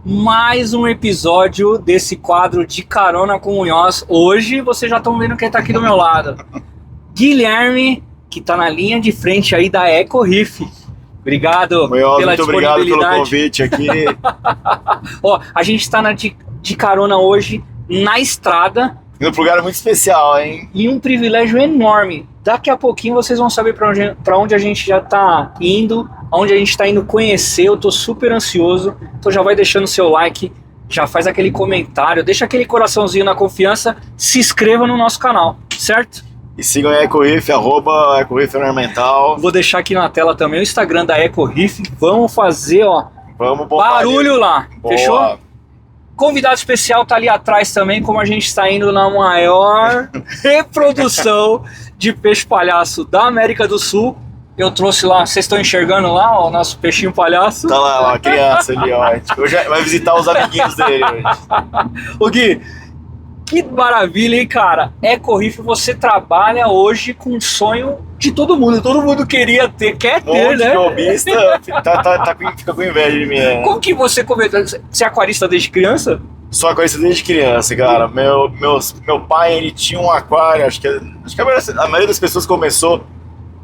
mais um episódio desse quadro de Carona com Munhoz. Hoje vocês já estão vendo quem tá aqui do meu lado. Guilherme, que tá na linha de frente aí da EcoRiff. Obrigado Munhoz, pela muito obrigado disponibilidade. pelo convite aqui. Ó, a gente tá de carona hoje na estrada. Indo pra um lugar muito especial, hein? E um privilégio enorme. Daqui a pouquinho vocês vão saber pra onde a gente já tá indo, aonde a gente tá indo conhecer. Eu tô super ansioso, então já vai deixando o seu like, já faz aquele comentário, deixa aquele coraçãozinho na confiança, se inscreva no nosso canal, certo? E sigam a EcoRiff, @EcoRiff Ornamental. Vou deixar aqui na tela também o Instagram da EcoRiff. Vamos fazer, ó, Vamos botar barulho ali. lá, Boa. fechou? Convidado especial tá ali atrás também, como a gente está indo na maior reprodução de peixe palhaço da América do Sul. Eu trouxe lá, vocês estão enxergando lá, ó, o nosso peixinho palhaço. Tá lá, a criança ali, ó. Hoje vai visitar os amiguinhos dele hoje. Ô Gui, que maravilha, hein, cara? EcoRiff, você trabalha hoje com um sonho de todo mundo queria ter, quer ter, Um monte né? de hobbyista fica com inveja de mim, né? Como que você começou? Você é aquarista desde criança? Só com isso desde criança, cara. Meu pai, ele tinha um aquário, acho que a maioria das pessoas começou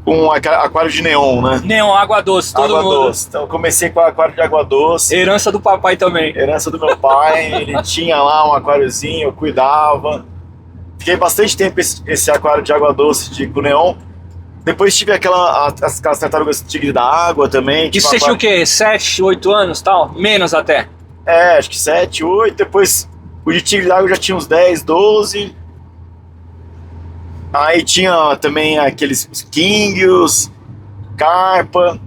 com um aquário de neon, né? Neon, água doce, todo Água mundo. doce. Então eu comecei com aquário de água doce. Herança do papai também. Herança do meu pai, ele tinha lá um aquáriozinho, eu cuidava. Fiquei bastante tempo esse aquário de água doce com neon. Depois tive aquelas tartarugas tigre da água também. Isso você tinha o quê? 7, 8 anos e tal? Menos até. É, acho que 7, 8. Depois o de tigre da água já tinha uns 10, 12. Aí tinha também aqueles kingios, carpa.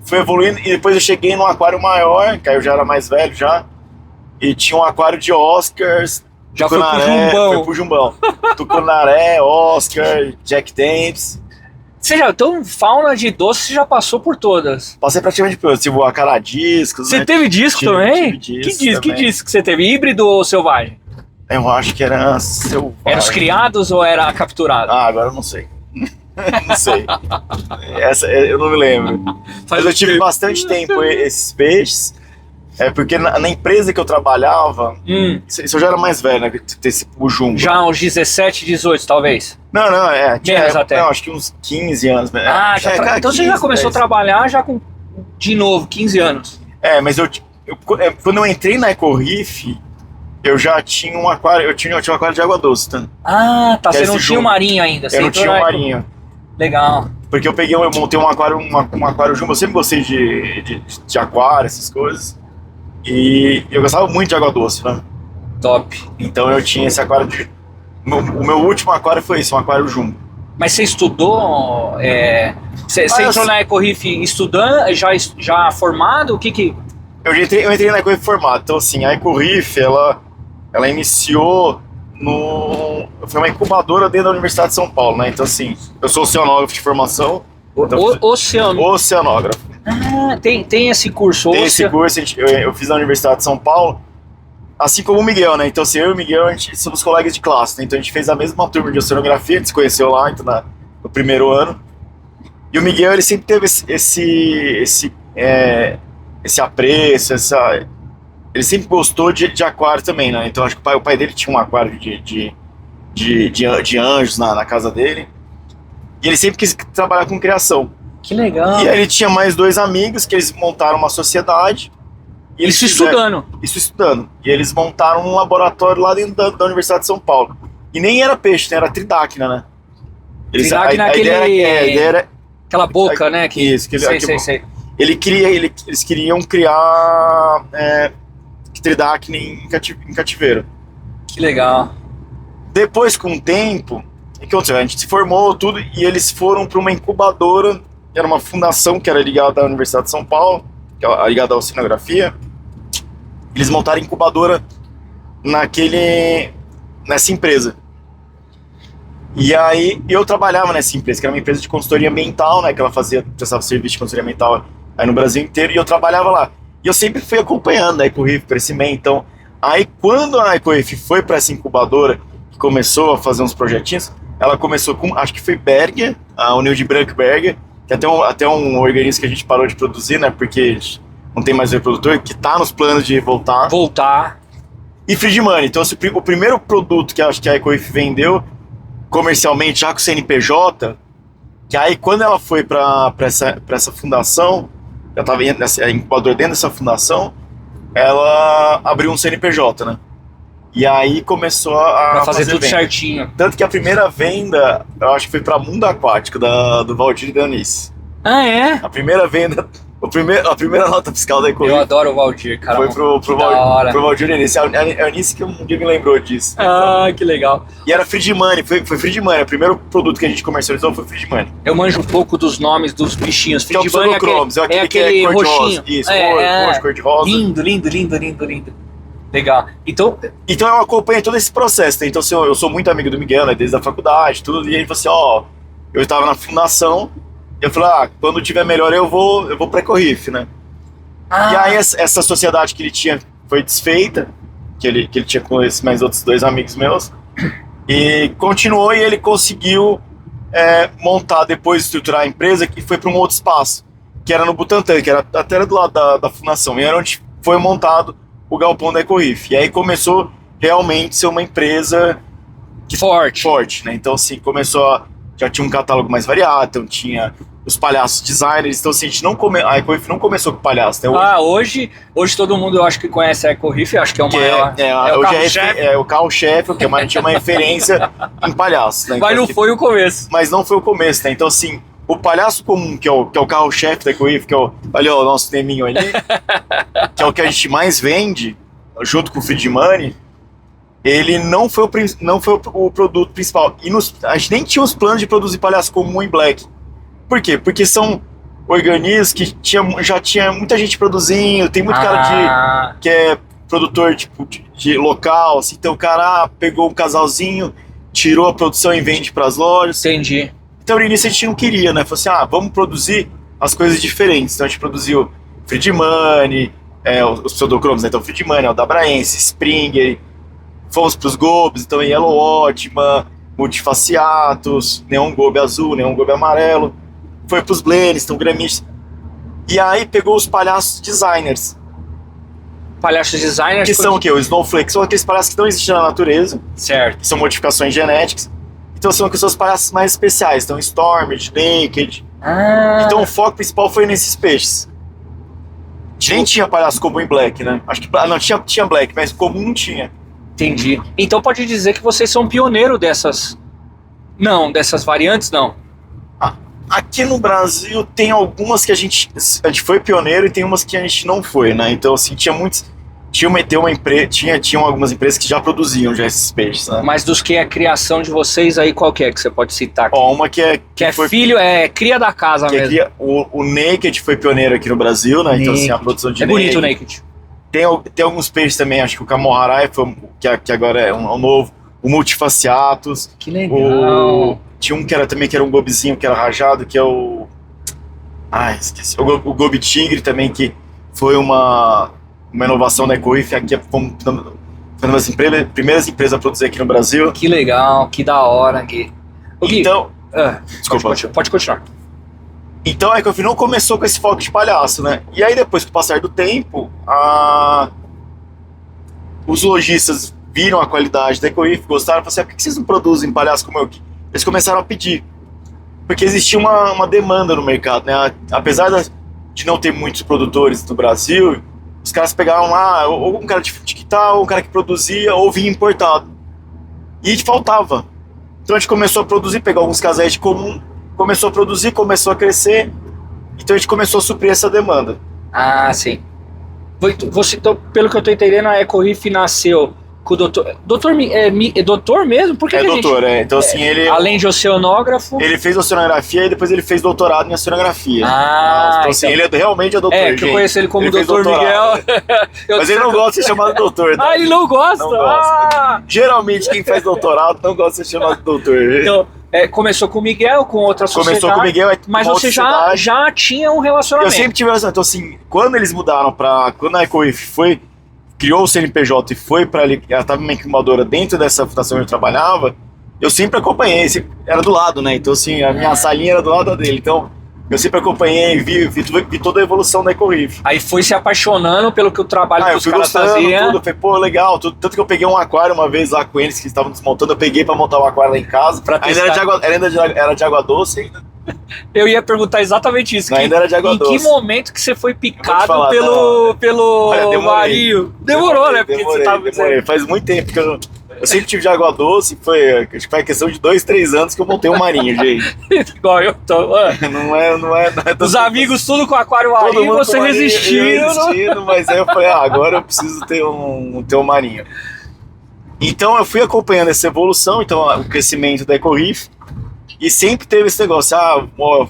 Foi evoluindo e depois eu cheguei num aquário maior, que aí eu já era mais velho já. E tinha um aquário de Oscars. Já foi pro Jumbão. Foi pro Jumbão. Tucunaré, Oscar, Jack Daniels. Você já, então, fauna de doce você já passou por todas. Passei praticamente por tipo acaradiscos. Você né? teve disco também? Tive Que disco que você teve? Híbrido ou selvagem? Eu acho que era selvagem. Era os criados ou era capturado? Ah, agora eu não sei. Não sei. Essa eu não me lembro. Mas eu tive bastante tempo esses peixes. É porque na empresa que eu trabalhava, isso eu já era mais velho, né? O Jumbo. Já uns 17, 18 talvez? Não, Menos até. Não, acho que uns 15 anos. Ah, então 15, você já começou 10. A trabalhar já com, de novo, 15 anos. É, mas quando eu entrei na EcoRiff, eu já tinha um aquário, eu tinha um aquário de água doce, tá? Ah, tá, você não tinha um marinho ainda. Eu não tinha um marinho. Legal. Porque eu montei um aquário jumbo, eu sempre gostei de aquário, essas coisas. E eu gostava muito de água doce, né? Top. Então eu tinha esse aquário o meu último aquário foi esse, um aquário jumbo. Mas você estudou? Você entrou na EcoRiff estudando, já formado? O que? Eu entrei na EcoRiff formado. Então assim, a EcoRiff, ela iniciou foi uma incubadora dentro da Universidade de São Paulo, né? Então assim, eu sou oceanógrafo de formação. Então, oceanógrafo. Ah, tem esse curso. Tem esse curso, eu fiz na Universidade de São Paulo, assim como o Miguel, né? Então assim, eu e o Miguel, a gente somos colegas de classe, né? Então a gente fez a mesma turma de oceanografia, a gente se conheceu lá então, no primeiro ano. E o Miguel, ele sempre teve esse apreço, ele sempre gostou de aquário também, né? Então acho que o pai dele tinha um aquário de anjos na casa dele. E ele sempre quis trabalhar com criação. Que legal. E aí ele tinha mais 2 amigos que eles montaram uma sociedade. E Isso estudando. E eles montaram um laboratório lá dentro da Universidade de São Paulo. E nem era peixe, né? Era tridáquina, né? Tridáquina é aquela boca, né? Isso. Sei. Eles queriam criar tridáquina em cativeiro. Que legal. Depois, com o tempo, o que aconteceu? A gente se formou tudo e eles foram para uma incubadora. Era uma fundação que era ligada à Universidade de São Paulo, que era ligada à oceanografia. Eles montaram a incubadora nessa empresa. E aí eu trabalhava nessa empresa, que era uma empresa de consultoria ambiental, né? Que ela prestava serviço de consultoria ambiental aí no Brasil inteiro, e eu trabalhava lá. E eu sempre fui acompanhando a EcoRiff, crescimento. Então, aí quando a EcoRiff foi para essa incubadora, que começou a fazer uns projetinhos, ela começou com, acho que foi Berger, a União de Branco Berger, que é até um organismo que a gente parou de produzir, né? Porque não tem mais reprodutor, que tá nos planos de voltar. E Free Money. Então, o primeiro produto que acho que a EcoIF vendeu comercialmente, já com o CNPJ, que aí quando ela foi para essa fundação, já estava incubadora dentro dessa fundação, ela abriu um CNPJ, né? E aí começou a fazer tudo venda certinho. Tanto que a primeira venda, eu acho que foi para Mundo Aquático, do Valdir e da Eunice. Ah, é? A primeira venda, a primeira nota fiscal da EcoIF. Eu adoro o Valdir, cara. Foi pro Valdir e a Eunice. A Eunice que um dia me lembrou disso. Ah, que legal. E era Free Money, foi Free Money. O primeiro produto que a gente comercializou foi Free Money. Eu manjo um pouco dos nomes dos bichinhos. Que é o Pseudochromos, aquele que é roxinho. Isso, roxo, cor de rosa. Lindo. Legal. Então eu acompanhei todo esse processo, né? Então eu sou muito amigo do Miguel, né? Desde a faculdade, tudo. E ele falou assim, eu estava na fundação, eu falei, quando tiver melhor eu vou pra EcoIF, né? E aí essa sociedade que ele tinha foi desfeita, que ele tinha com esses mais outros 2 amigos meus, e continuou, e ele conseguiu montar, depois estruturar a empresa, que foi para um outro espaço, que era no Butantã, que era até do lado da fundação, e era onde foi montado o galpão da EcoIF. E aí começou realmente a ser uma empresa forte, né? Então, assim, já tinha um catálogo mais variado, então tinha os palhaços designers, então assim, a EcoIF não começou com palhaço, né? Hoje todo mundo eu acho que conhece a EcoIF, acho que é o maior. É o carro-chefe, porque tinha uma referência em palhaço, né? Mas então, não foi o começo. Mas não foi o começo, né? Então, assim, o palhaço comum, que é o carro-chefe da EcoIF, que é olha o nosso teminho ali, que é o que a gente mais vende, junto com o Free Money, ele não foi o produto principal. E a gente nem tinha os planos de produzir palhaço comum em black. Por quê? Porque são organismos que já tinha muita gente produzindo, tem muito cara que é produtor tipo, de local, assim, então o cara pegou um casalzinho, tirou a produção e vende para as lojas. Entendi. Então no início a gente não queria, né? Falou assim, vamos produzir as coisas diferentes. Então a gente produziu Free Money, os Pseudochromos, né? Então Free Money, o Dabraense, Springer, fomos para os Gobes, então Yellow Ótima, Multifaciatus, Neon Gobe azul, Neon Gobe amarelo. Foi pros Blends, então Gramites. E aí pegou os palhaços designers. Palhaços designers? Que são o quê? Os Snowflakes são aqueles palhaços que não existem na natureza. Certo. Que são modificações genéticas. Então são os palhaços mais especiais. Então Stormed, Naked. Então o foco principal foi nesses peixes. Nem tinha palhaço comum em Black, né? Acho que não tinha Black, mas comum tinha. Entendi. Então pode dizer que vocês são pioneiro dessas... Não, dessas variantes não. Aqui no Brasil tem algumas que a gente foi pioneiro e tem umas que a gente não foi, né? Então, assim, tinham algumas empresas que já produziam esses peixes, né? Mas dos que é a criação de vocês aí, qual que é que você pode citar aqui? Uma que cria da casa mesmo. O Naked foi pioneiro aqui no Brasil, né? Então, assim, a produção de Naked. Bonito o Naked. Tem alguns peixes também, acho que o Camoharai, que agora é um novo, o Multifaciatus. Que legal. Tinha um que era um gobezinho, que era rajado, que é o... esqueci. O Gobe Tigre também, que foi uma inovação da EcoIF, aqui foi uma das primeiras empresas a produzir aqui no Brasil. Que legal, que da hora, Gui. Então... Desculpa. Pode continuar. Então a EcoIF não começou com esse foco de palhaço, né? E aí depois, com o passar do tempo, os lojistas viram a qualidade da EcoIF, gostaram, falaram assim, por que vocês não produzem palhaço como eu? Eles começaram a pedir, porque existia uma demanda no mercado, né? Apesar de não ter muitos produtores no Brasil, os caras pegavam lá, ou um cara de digital, ou um cara que produzia, ou vinha importado. E faltava. Então a gente começou a produzir, pegou alguns casais de comum, começou a produzir, começou a crescer, então a gente começou a suprir essa demanda. Sim. Pelo que eu tô entendendo, a EcoIF nasceu com o doutor... É doutor mesmo? Por que doutor, Então, assim, ele... Além de oceanógrafo... Ele fez oceanografia e depois ele fez doutorado em oceanografia. Então assim, ele realmente é doutor, que eu conheço ele como doutor Miguel. Mas ele não gosta de ser chamado doutor. Tá? Ele não gosta? Não gosta. Geralmente, quem faz doutorado não gosta de ser chamado doutor. Então, começou com o Miguel, com outra sociedade. Começou com o Miguel, mas você já tinha um relacionamento. Eu sempre tive relacionamento. Então, assim, quando eles mudaram quando a EcoIF criou o CNPJ e foi para ali, ela estava uma incubadora dentro dessa fundação onde eu trabalhava, eu sempre acompanhei, era do lado, né? Então, assim, a minha salinha era do lado dele. Então, Eu sempre acompanhei, vi toda a evolução da EcoReef. Aí foi se apaixonando pelo que o trabalho que Eu os fui caras gostando, faziam. tudo, falei, pô, legal, tanto que eu peguei um aquário uma vez lá com eles, que estavam desmontando, eu peguei pra montar o aquário lá em casa. Pra Ainda era de água doce ainda. Eu ia perguntar exatamente isso. Ainda era de água em doce. que momento que você foi picado falar, pelo Olha, demorei. Marinho? Demorou, né? Porque você tava demorei. Faz muito tempo que eu sempre tive de água doce, acho que foi questão de 2, 3 anos que eu montei um marinho, gente. Igual eu tô. Não é Os amigos tudo com aquário todo marinho, mundo você com marinho, resistindo. eu resistindo, mas aí eu falei, agora eu preciso ter um marinho. Então eu fui acompanhando essa evolução, então o crescimento da EcoReef, e sempre teve esse negócio,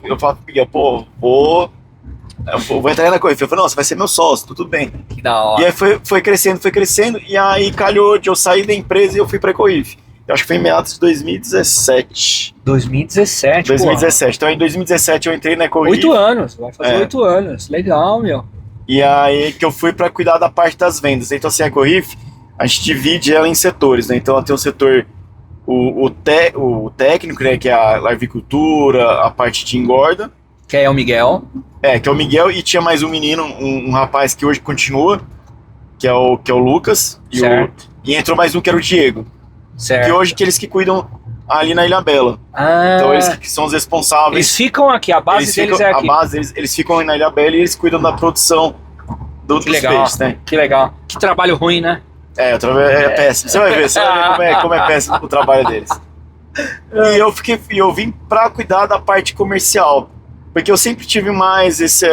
eu falo pro Miguel, pô, vou entrar na EcoReef. Eu falei, não, você vai ser meu sócio, tudo bem. Que da hora. E aí foi crescendo, e aí calhou de eu sair da empresa e eu fui pra EcoReef. Eu acho que foi em meados de 2017. 2017, 2017. Então em 2017 eu entrei na EcoReef. 8 anos, vai fazer 8 anos. Legal, meu. E aí que eu fui para cuidar da parte das vendas. Então assim, a EcoReef, a gente divide ela em setores, né? Então ela tem um setor, o técnico, né? Que é a larvicultura, a parte de engorda. Que é o Miguel. Que é o Miguel, e tinha mais um menino, um rapaz que hoje continua, que é o Lucas. E entrou mais um que era o Diego. Certo. Que hoje eles que cuidam ali na Ilha Bela. Então eles que são os responsáveis. Eles ficam aqui, a base deles é aqui. A base eles ficam na Ilha Bela e eles cuidam da produção dos peixes, né? Que legal. Que trabalho ruim, né? É péssimo. Você vai ver como é péssimo o trabalho deles. E eu vim pra cuidar da parte comercial. Porque eu sempre tive mais essa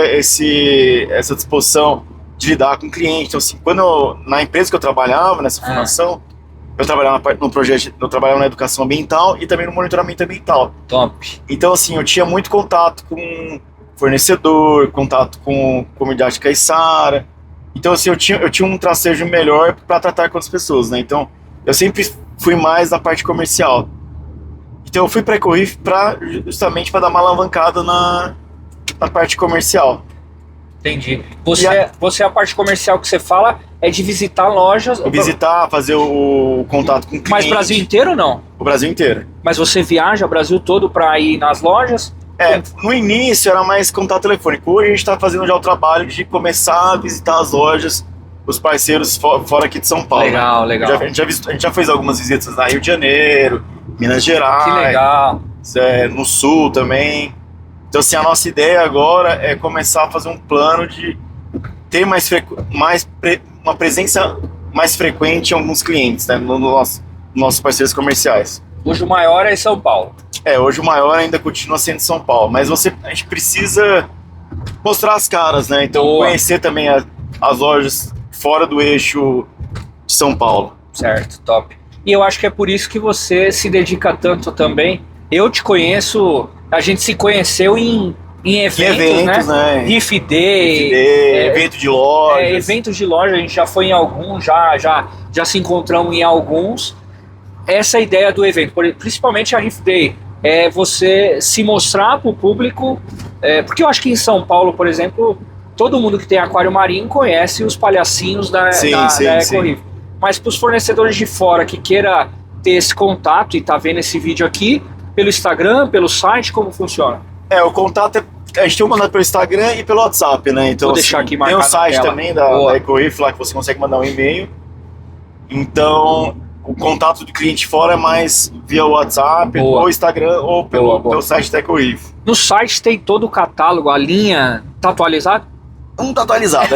disposição de lidar com cliente. Então, assim, na empresa que eu trabalhava, nessa fundação, eu trabalhava no projeto, eu trabalhava na educação ambiental e também no monitoramento ambiental. Top. Então, assim, eu tinha muito contato com fornecedor, contato com comunidade caiçara. Então, assim, eu tinha um tracejo melhor para tratar com as pessoas, né? Então, eu sempre fui mais da parte comercial. Então, eu fui para a EcoReef justamente para dar uma alavancada na parte comercial. Entendi. A parte comercial que você fala é de visitar lojas. Visitar, fazer o contato com o cliente. Mas Brasil inteiro ou não? O Brasil inteiro. Mas você viaja o Brasil todo para ir nas lojas? No início era mais contato telefônico. Hoje a gente está fazendo já o trabalho de começar a visitar as lojas, os parceiros fora aqui de São Paulo. Legal, né? legal. A gente já fez algumas visitas na Rio de Janeiro, Minas Gerais. Que legal. No Sul também. Então, assim, a nossa ideia agora é começar a fazer um plano de ter uma presença mais frequente em alguns clientes, né, nos nossos parceiros comerciais. Hoje o maior é em São Paulo. Hoje o maior ainda continua sendo São Paulo, mas a gente precisa mostrar as caras, né? Então, conhecer também as lojas fora do eixo de São Paulo. Certo, top. E eu acho que é por isso que você se dedica tanto também. Eu te conheço, a gente se conheceu em eventos, né? Riff Day, evento de lojas. Eventos de loja, a gente já foi em alguns, já se encontramos em alguns. Essa ideia do evento, principalmente a Riff Day, é você se mostrar para o público, porque eu acho que em São Paulo, por exemplo, todo mundo que tem aquário marinho conhece os palhacinhos da EcoReef. Mas para os fornecedores de fora que queira ter esse contato e tá vendo esse vídeo aqui, pelo Instagram, pelo site, como funciona? O contato a gente tem um contato pelo Instagram e pelo WhatsApp, né? Então, vou deixar aqui marcado. Tem o site também da EcoReef lá que você consegue mandar um e-mail. Então, o contato do cliente fora é mais via WhatsApp, ou Instagram, ou pelo site da EcoReef. No site tem todo o catálogo, a linha tá atualizada? Não tá atualizado.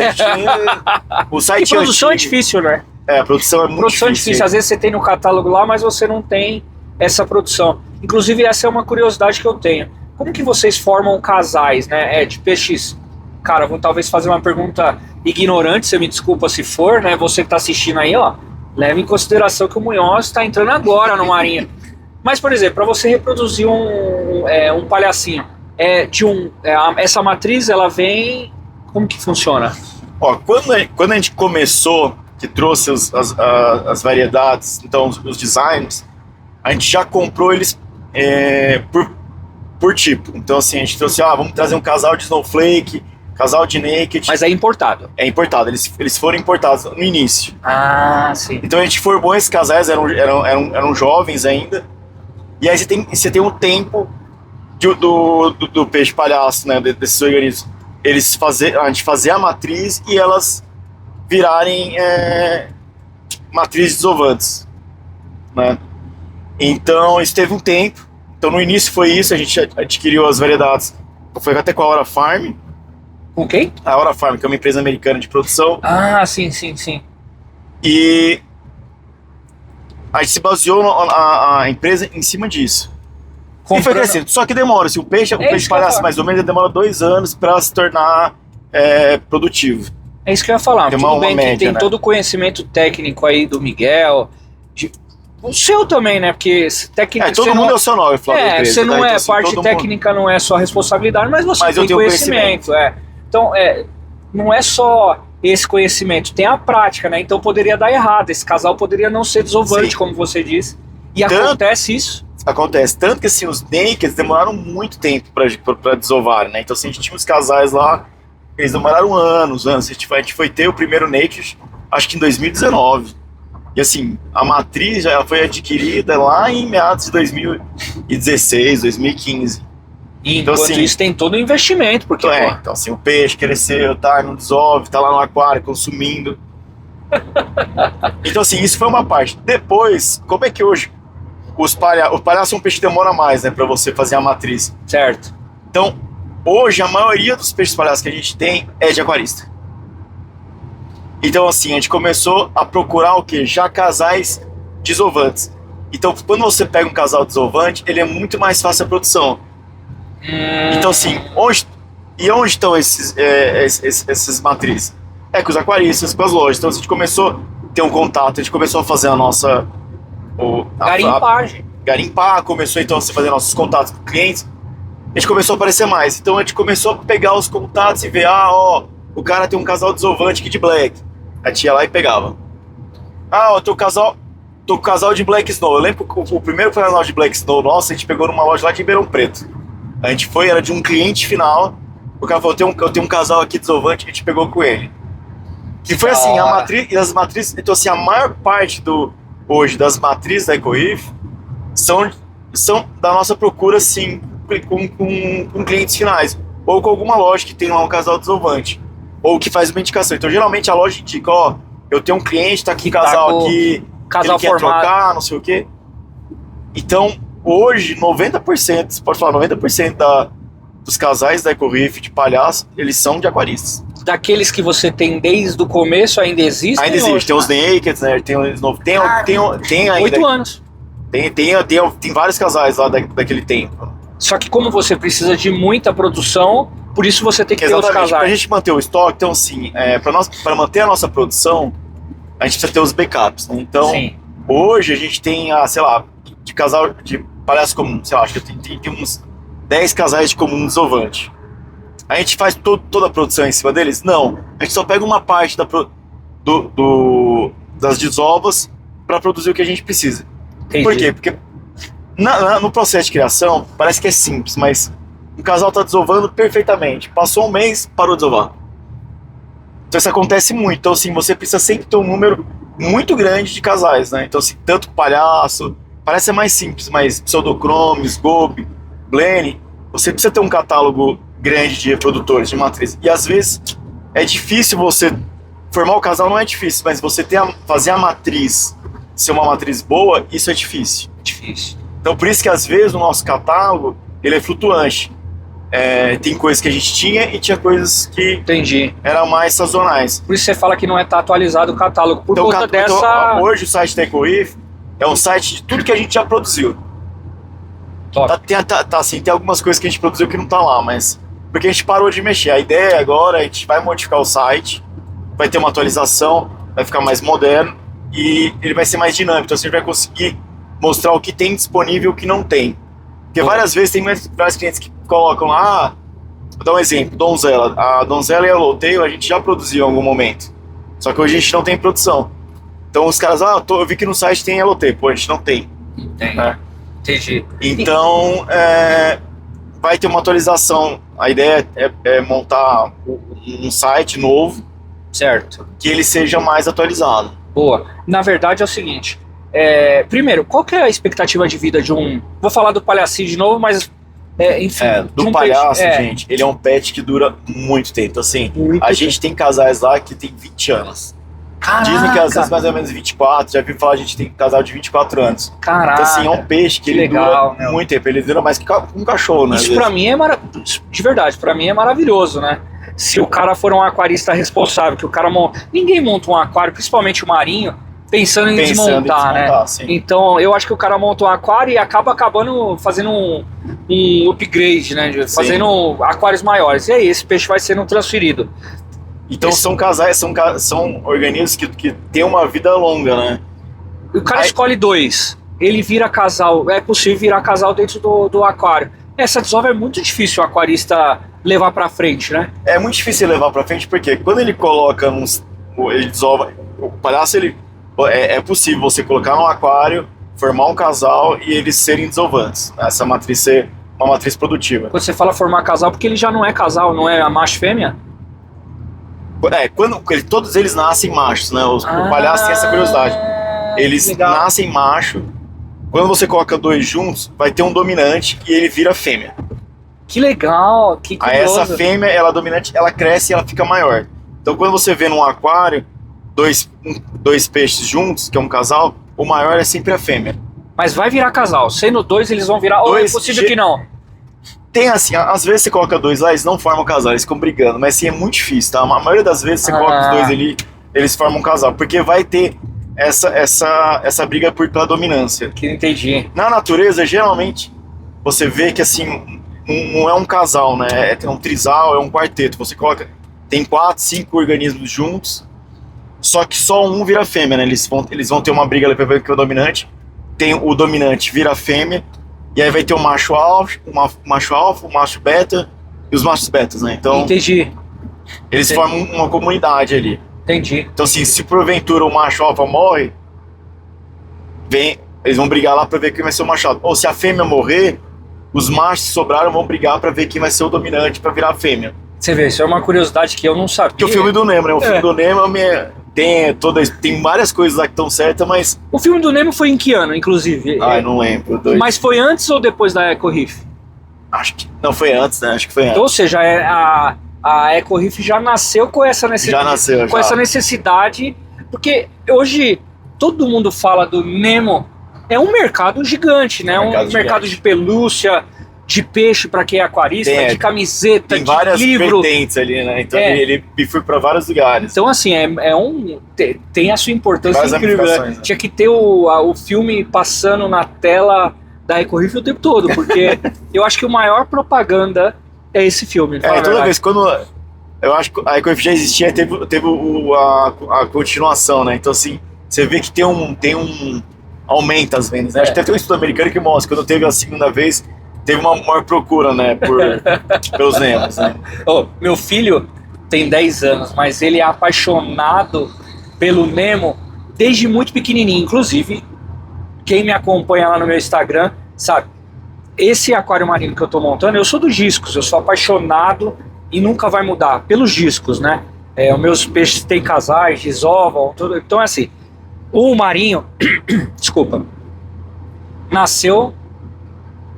O site produção é difícil, né? A produção é muito difícil. Às vezes você tem no catálogo lá, mas você não tem essa produção. Inclusive, essa é uma curiosidade que eu tenho. Como que vocês formam casais, né? De peixes? Cara, vou talvez fazer uma pergunta ignorante, você me desculpa se for, né? Você que tá assistindo aí, ó, leve em consideração que o Munhoz está entrando agora no marinho. Mas, por exemplo, para você reproduzir um palhacinho, essa matriz, ela vem... Como que funciona? Quando a gente começou, que trouxe as variedades, então os designs, a gente já comprou eles por tipo. Então, assim, a gente trouxe, vamos trazer um casal de Snowflake, casal de Naked. Mas é importado? É importado, eles foram importados no início. Sim. Então a gente formou esses casais, eram jovens ainda. E aí você tem um tempo do peixe palhaço, né, desses organismos, a gente fazer a matriz e elas virarem matrizes desovantes, né? Então isso teve um tempo. Então no início foi isso, a gente adquiriu as variedades, foi até com a Hora Farm. Com quem? A Hora Farm, que é uma empresa americana de produção. Ah, sim. E a gente se baseou a empresa em cima disso. E foi crescendo. Só que demora. Se o peixe palhaço, mais ou menos, demora 2 anos para se tornar produtivo. É isso que eu ia falar. Tem Tudo bem média, que tem né? todo o conhecimento técnico aí do Miguel, o seu também, né? Porque técnica. Todo mundo é o seu nome, Flávio. Você não tá? é, Então, assim, parte técnica não é só responsabilidade, mas você tem conhecimento. Então, não é só esse conhecimento, tem a prática, né? Então poderia dar errado. Esse casal poderia não ser desovante, como você disse. E acontece isso. Acontece. Tanto que assim, os nakeds demoraram muito tempo para desovar, né? Então assim, a gente tinha uns casais lá, eles demoraram anos. A gente foi ter o primeiro naked, acho que em 2019. E assim, a matriz já foi adquirida lá em meados de 2016, 2015. E então, enquanto assim, isso tem todo o investimento, porque... Então assim, o peixe cresceu, não dissolve, tá lá no aquário consumindo. Então assim, isso foi uma parte. Depois, como é que hoje o palhaço é um peixe que demora mais, né, pra você fazer a matriz. Certo. Então, hoje a maioria dos peixes palhaços que a gente tem é de aquarista. Então assim, a gente começou a procurar o quê? Já casais desovantes. Então, quando você pega um casal desovante, ele é muito mais fácil a produção. Então assim, onde estão esses matrizes? É com os aquaristas, com as lojas. Então a gente começou a ter um contato, a gente começou a fazer a nossa... Garimpar, começou então a fazer nossos contatos com clientes. A gente começou a aparecer mais. Então a gente começou a pegar os contatos e ver, o cara tem um casal desovante aqui de black. A gente ia lá e pegava. Eu tô com o casal de Black Snow. Eu lembro que o primeiro casal de Black Snow nosso, a gente pegou numa loja lá de Ribeirão Preto. A gente foi, era de um cliente final. O cara falou, eu tenho um casal aqui desovante, a gente pegou com ele. E foi assim, as matrizes. Então assim, a maior parte hoje das matrizes da EcoReef são da nossa procura, assim, com clientes finais. Ou com alguma loja que tem lá um casal desovante. Ou que faz uma indicação. Então geralmente a loja indica, eu tenho um cliente, tá aqui um casal aqui, casal ele quer trocar, não sei o quê. Então, hoje, 90%, você pode falar, 90% dos casais da EcoReef de palhaço, eles são de aquaristas. Daqueles que você tem desde o começo, ainda existem? Ainda existe, tem os nakeds, né? Tem os novos. Tem ainda. 8 anos. Tem vários casais lá daquele tempo. Só que como você precisa de muita produção, por isso você tem que ter os casais. Pra gente manter o estoque, então assim, pra manter a nossa produção, a gente precisa ter os backups, né? Então, hoje a gente tem, sei lá, de casal de palhaço comum, sei lá, acho que tem uns 10 casais de comum desovante. A gente faz toda a produção em cima deles? Não. A gente só pega uma parte das desovas para produzir o que a gente precisa. Entendi. Por quê? Porque no processo de criação, parece que é simples, mas um casal está desovando perfeitamente. Passou um mês, parou de desovar. Então isso acontece muito. Então assim, você precisa sempre ter um número muito grande de casais, né? Então assim, tanto palhaço, parece ser mais simples, mas pseudochrome, Scope, Blene, você precisa ter um catálogo grande de reprodutores, de matriz. E às vezes é difícil você formar o casal, não é difícil, mas você fazer a matriz ser uma matriz boa, isso é difícil. Então por isso que às vezes o nosso catálogo ele é flutuante. Tem coisas que a gente tinha e tinha coisas que eram mais sazonais. Por isso você fala que não está atualizado o catálogo por conta dessa... Então, hoje o site da EcoReef é um site de tudo que a gente já produziu. Tem algumas coisas que a gente produziu que não tá lá, mas porque a gente parou de mexer. A ideia agora, a gente vai modificar o site, vai ter uma atualização, vai ficar mais moderno e ele vai ser mais dinâmico. Então a gente vai conseguir mostrar o que tem disponível e o que não tem. Porque várias vezes tem vários clientes que colocam lá, vou dar um exemplo, Donzela. A Donzela e a Yellowtail a gente já produziu em algum momento, só que hoje a gente não tem produção. Então os caras, eu vi que no site tem Yellowtail, a gente não tem. Entendi. Então, vai ter uma atualização. A ideia é montar um site novo, certo? Que ele seja mais atualizado. Boa. Na verdade é o seguinte, primeiro, qual que é a expectativa de vida de um... Vou falar do palhacinho de novo, mas enfim, Do de um palhaço, peixe, gente, ele é um pet que dura muito tempo. Assim, Muito a gente tem casais lá que tem 20 anos. Dizem que às vezes mais ou menos 24, já vi falar, a gente tem casal de 24 anos. Caraca, Então assim, é um peixe que ele legal, dura muito tempo, ele dura mais que um cachorro, né? Isso pra mim de verdade, pra mim é maravilhoso, né? Se o cara for um aquarista responsável, que o cara ninguém monta um aquário, principalmente o marinho, pensando em desmontar, né? Sim. Então eu acho que o cara monta um aquário e acaba fazendo um upgrade, né? Fazendo aquários maiores. E aí esse peixe vai sendo transferido. Então são casais, são organismos que têm uma vida longa, né? O cara escolhe 2, ele vira casal, é possível virar casal dentro do aquário. Essa desova é muito difícil o aquarista levar pra frente, né? É muito difícil levar pra frente, porque quando ele coloca ele desova, o palhaço, é possível você colocar num aquário, formar um casal e eles serem desovantes. Essa matriz ser uma matriz produtiva. Quando você fala formar casal, porque ele já não é casal, não é a macho e fêmea? Todos eles nascem machos, né? O palhaço tem essa curiosidade. Eles nascem macho. Quando você coloca 2 juntos, vai ter um dominante e ele vira fêmea. Que legal, que curioso. Aí essa fêmea, ela dominante, ela cresce e ela fica maior. Então quando você vê num aquário dois peixes juntos, que é um casal, o maior é sempre a fêmea. Mas vai virar casal. Sendo 2, eles vão virar. Ou é possível que não? Tem assim, às vezes você coloca 2 lá, eles não formam casal, eles ficam brigando, mas assim, é muito difícil, tá? A maioria das vezes você coloca os 2 ali, eles formam um casal, porque vai ter essa briga pela dominância. Que entendi. Na natureza, geralmente, você vê que assim, não é um casal, né? É um trisal, é um quarteto. Você coloca, tem 4, 5 organismos juntos, só que só um vira fêmea, né? Eles vão ter uma briga ali pra ver que é o dominante. Tem o dominante vira fêmea, e aí vai ter o macho alfa, o macho beta e os machos betas, né? Então, entendi. Eles formam uma comunidade ali. Entendi. Então, assim, se porventura o macho alfa morre, eles vão brigar lá pra ver quem vai ser o macho alfa. Ou se a fêmea morrer, os machos que sobraram vão brigar pra ver quem vai ser o dominante pra virar a fêmea. Você vê, isso é uma curiosidade que eu não sabia. Que o filme do Nemo, né? O filme do Nemo tem várias coisas lá que estão certas, mas... O filme do Nemo foi em que ano, inclusive? Eu não lembro. Mas foi antes ou depois da Eco Reef? Acho que... Não, foi antes, né? Acho que foi antes. Então, ou seja, a Eco Reef já nasceu com essa necessidade. Já nasceu, com essa necessidade, porque hoje todo mundo fala do Nemo. É um mercado gigante, né? Um mercado de pelúcia, de peixe para quem é aquarista, de camiseta, tem de várias livro. vertentes ali, né? Então ele foi para vários lugares. Então, assim, tem a sua importância incrível. Né? Tinha que ter o filme passando na tela da Eco Reef o tempo todo, porque eu acho que o maior propaganda é esse filme. Toda vez quando... Eu acho que a Eco Reef já existia, teve a continuação, né? Então, assim, você vê que tem um aumenta as vendas, né? Acho que tem um estudo americano que mostra que quando teve a segunda vez, teve uma maior procura, né, pelos Nemos, né? Meu filho tem 10 anos, mas ele é apaixonado pelo Nemo desde muito pequenininho. Inclusive, quem me acompanha lá no meu Instagram sabe, esse aquário marinho que eu tô montando, eu sou dos discos, eu sou apaixonado e nunca vai mudar pelos discos, né? Os meus peixes têm casais, desovam, tudo. Então, assim, o marinho, desculpa, nasceu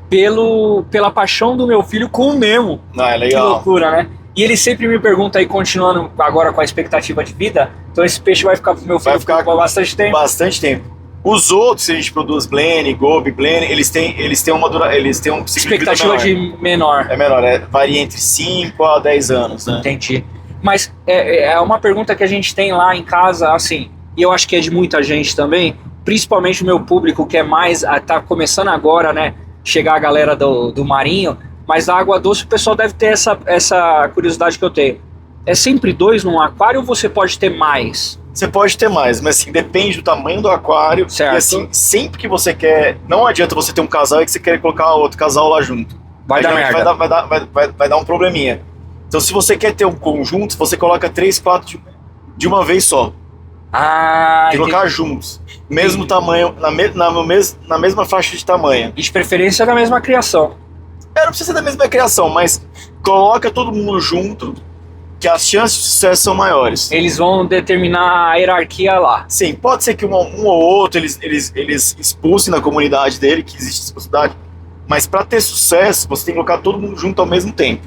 pela paixão do meu filho com o Nemo. É legal. Que loucura, né? E ele sempre me pergunta aí, continuando agora com a expectativa de vida, então esse peixe vai ficar pro meu filho por bastante tempo? Bastante tempo. Os outros, se a gente produz Blene, Gobi, Blene, eles têm um expectativa de menor. É menor, varia entre 5 a 10 anos, né? Entendi. Mas é uma pergunta que a gente tem lá em casa, assim, e eu acho que é de muita gente também, principalmente o meu público que é mais, tá começando agora, né, chegar a galera do marinho, mas da água doce o pessoal deve ter essa curiosidade que eu tenho. É sempre 2 num aquário ou você pode ter mais? Você pode ter mais, mas assim, depende do tamanho do aquário. Certo. E assim, sempre que você quer... Não adianta você ter um casal e que você quer colocar outro casal lá junto. Vai dar merda. Vai dar um probleminha. Então se você quer ter um conjunto, você coloca 3, 4 de uma vez só. Ah, colocar juntos. Mesmo tamanho, na mesma faixa de tamanho. E de preferência na mesma criação. Não precisa ser da mesma criação, mas coloca todo mundo junto, que as chances de sucesso são maiores. Eles vão determinar a hierarquia lá. Sim, pode ser que um ou outro eles expulsem da comunidade dele, que existe essa possibilidade, Mas para ter sucesso, você tem que colocar todo mundo junto ao mesmo tempo.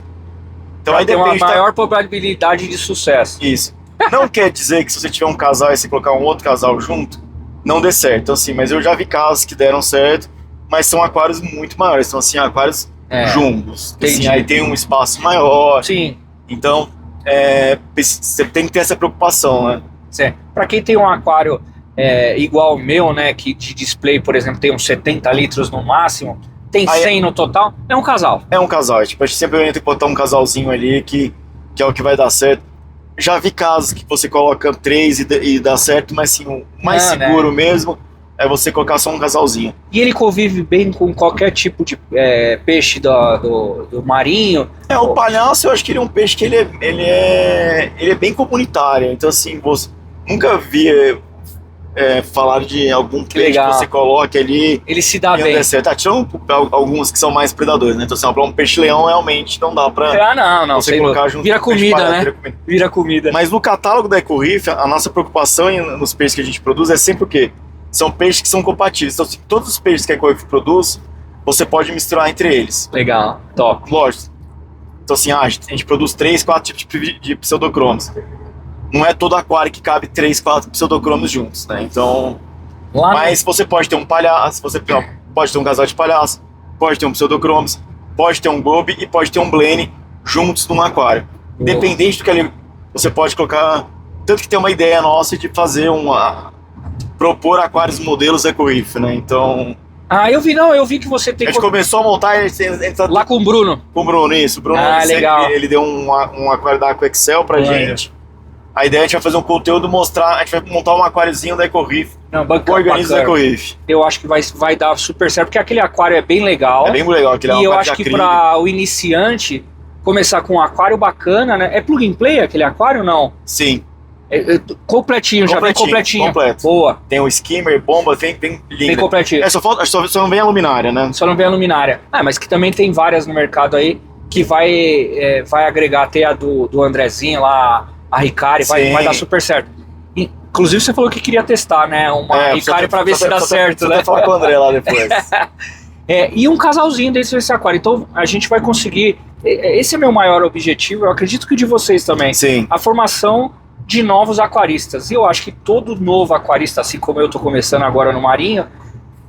Então Pra aí ter uma depende maior probabilidade de sucesso. Isso. Não quer dizer que se você tiver um casal e você colocar um outro casal junto, não dê certo. Então, assim, mas eu já vi casos que deram certo, mas são aquários muito maiores. Então, assim, aquários jumbos. Assim, aí tem um espaço maior. Sim. Então, você tem que ter essa preocupação, né? Certo. Para quem tem um aquário igual o meu, né, que de display, por exemplo, tem uns 70 litros no máximo, tem 100 no total, é um casal. É um casal. Tipo, a gente sempre tem que botar um casalzinho ali que é o que vai dar certo. Já vi casos que você coloca 3 e dá certo, mas assim, o mais seguro mesmo é você colocar só um casalzinho. E ele convive bem com qualquer tipo de peixe do marinho? O palhaço, eu acho que ele é um peixe que ele é bem comunitário. Então, assim, você nunca vi falar de algum peixe que você coloque ali. Ele se dá bem. Tirando alguns que são mais predadores, né? Então, assim, para um peixe-leão, realmente não dá pra não, você colocar junto. Vira comida, né? Vira comida. Mas no catálogo da EcoReef, a nossa preocupação nos peixes que a gente produz é sempre o quê? São peixes que são compatíveis. Então, assim, todos os peixes que a EcoReef produz, você pode misturar entre eles. Legal, top. Lógico. Então, assim, a gente produz 3, 4 tipos de pseudocromos. Não é todo aquário que cabe 3, 4 pseudocromos juntos, né? Então... Mas você pode ter um palhaço, você pode ter um casal de palhaço, pode ter um pseudocromos, pode ter um gobe e pode ter um blene juntos num aquário. Independente do que ali você pode colocar... Tanto que tem uma ideia nossa de fazer propor aquários modelos EcoReef, né? Então... eu vi que você tem... A gente começou a montar... Lá com o Bruno. Com o Bruno, isso. O Bruno, legal. Ele deu um aquário da Aqua Excel pra gente. A ideia é a gente vai fazer um conteúdo, a gente vai montar um aquáriozinho da EcoReef. Com organismos da EcoReef. Eu acho que vai dar super certo, porque aquele aquário é bem legal. É bem legal. E eu acho que para o iniciante começar com um aquário bacana, né? É plug and play aquele aquário ou não? Sim. Completinho, já vem completinho. Completo. Boa. Tem o skimmer, bomba, vem lindo. Bem completinho. Só não vem a luminária, né? Só não vem a luminária. Mas que também tem várias no mercado aí, que vai agregar até a do Andrezinho lá, a Ricari, vai dar super certo. Inclusive você falou que queria testar, né? Uma Ricari pra ver se dá certo, né? Vou falar com o André lá depois. E um casalzinho dentro desse aquário. Então a gente vai conseguir... Esse é meu maior objetivo, eu acredito que o de vocês também. Sim. A formação de novos aquaristas. E eu acho que todo novo aquarista, assim como eu tô começando agora no Marinho,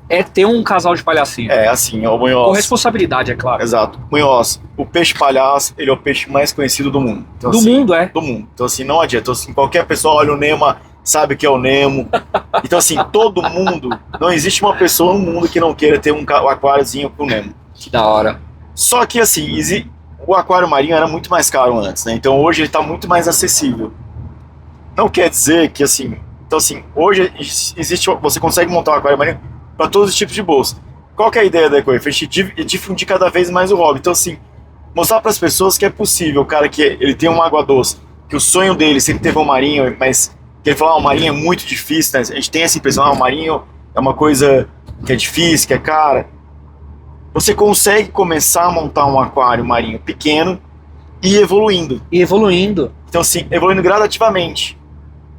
é ter um casal de palhacinho. Assim, o Munhoz. Com responsabilidade, é claro. Exato. Munhoz, o peixe palhaço, ele é o peixe mais conhecido do mundo. Então, do mundo, é? Do mundo. Então, assim, não adianta. Então, assim, qualquer pessoa olha o Nemo, sabe que é o Nemo. Então, assim, todo mundo, não existe uma pessoa no mundo que não queira ter um aquáriozinho com o Nemo. Que da hora. Só que, assim, o aquário marinho era muito mais caro antes, né? Então, hoje ele tá muito mais acessível. Não quer dizer que, assim... Então, assim, hoje você consegue montar um aquário marinho para todos os tipos de bolsa. Qual que é a ideia da EcoReef? A gente difundir cada vez mais o hobby. Então, assim, mostrar para as pessoas que é possível, o cara que ele tem uma água doce, que o sonho dele sempre teve um marinho, mas que ele fala, o marinho é muito difícil, né? A gente tem essa impressão, o marinho é uma coisa que é difícil, que é cara. Você consegue começar a montar um aquário marinho pequeno e evoluindo. Então, assim, evoluindo gradativamente.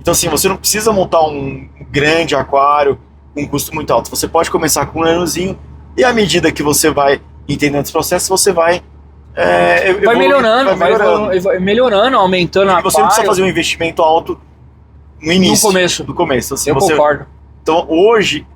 Então, assim, você não precisa montar um grande aquário com um custo muito alto. Você pode começar com um nanozinho e à medida que você vai entendendo os processos, você vai melhorando, aumentando a Você não precisa fazer um investimento alto no início. No começo. Assim, eu concordo. Então, hoje,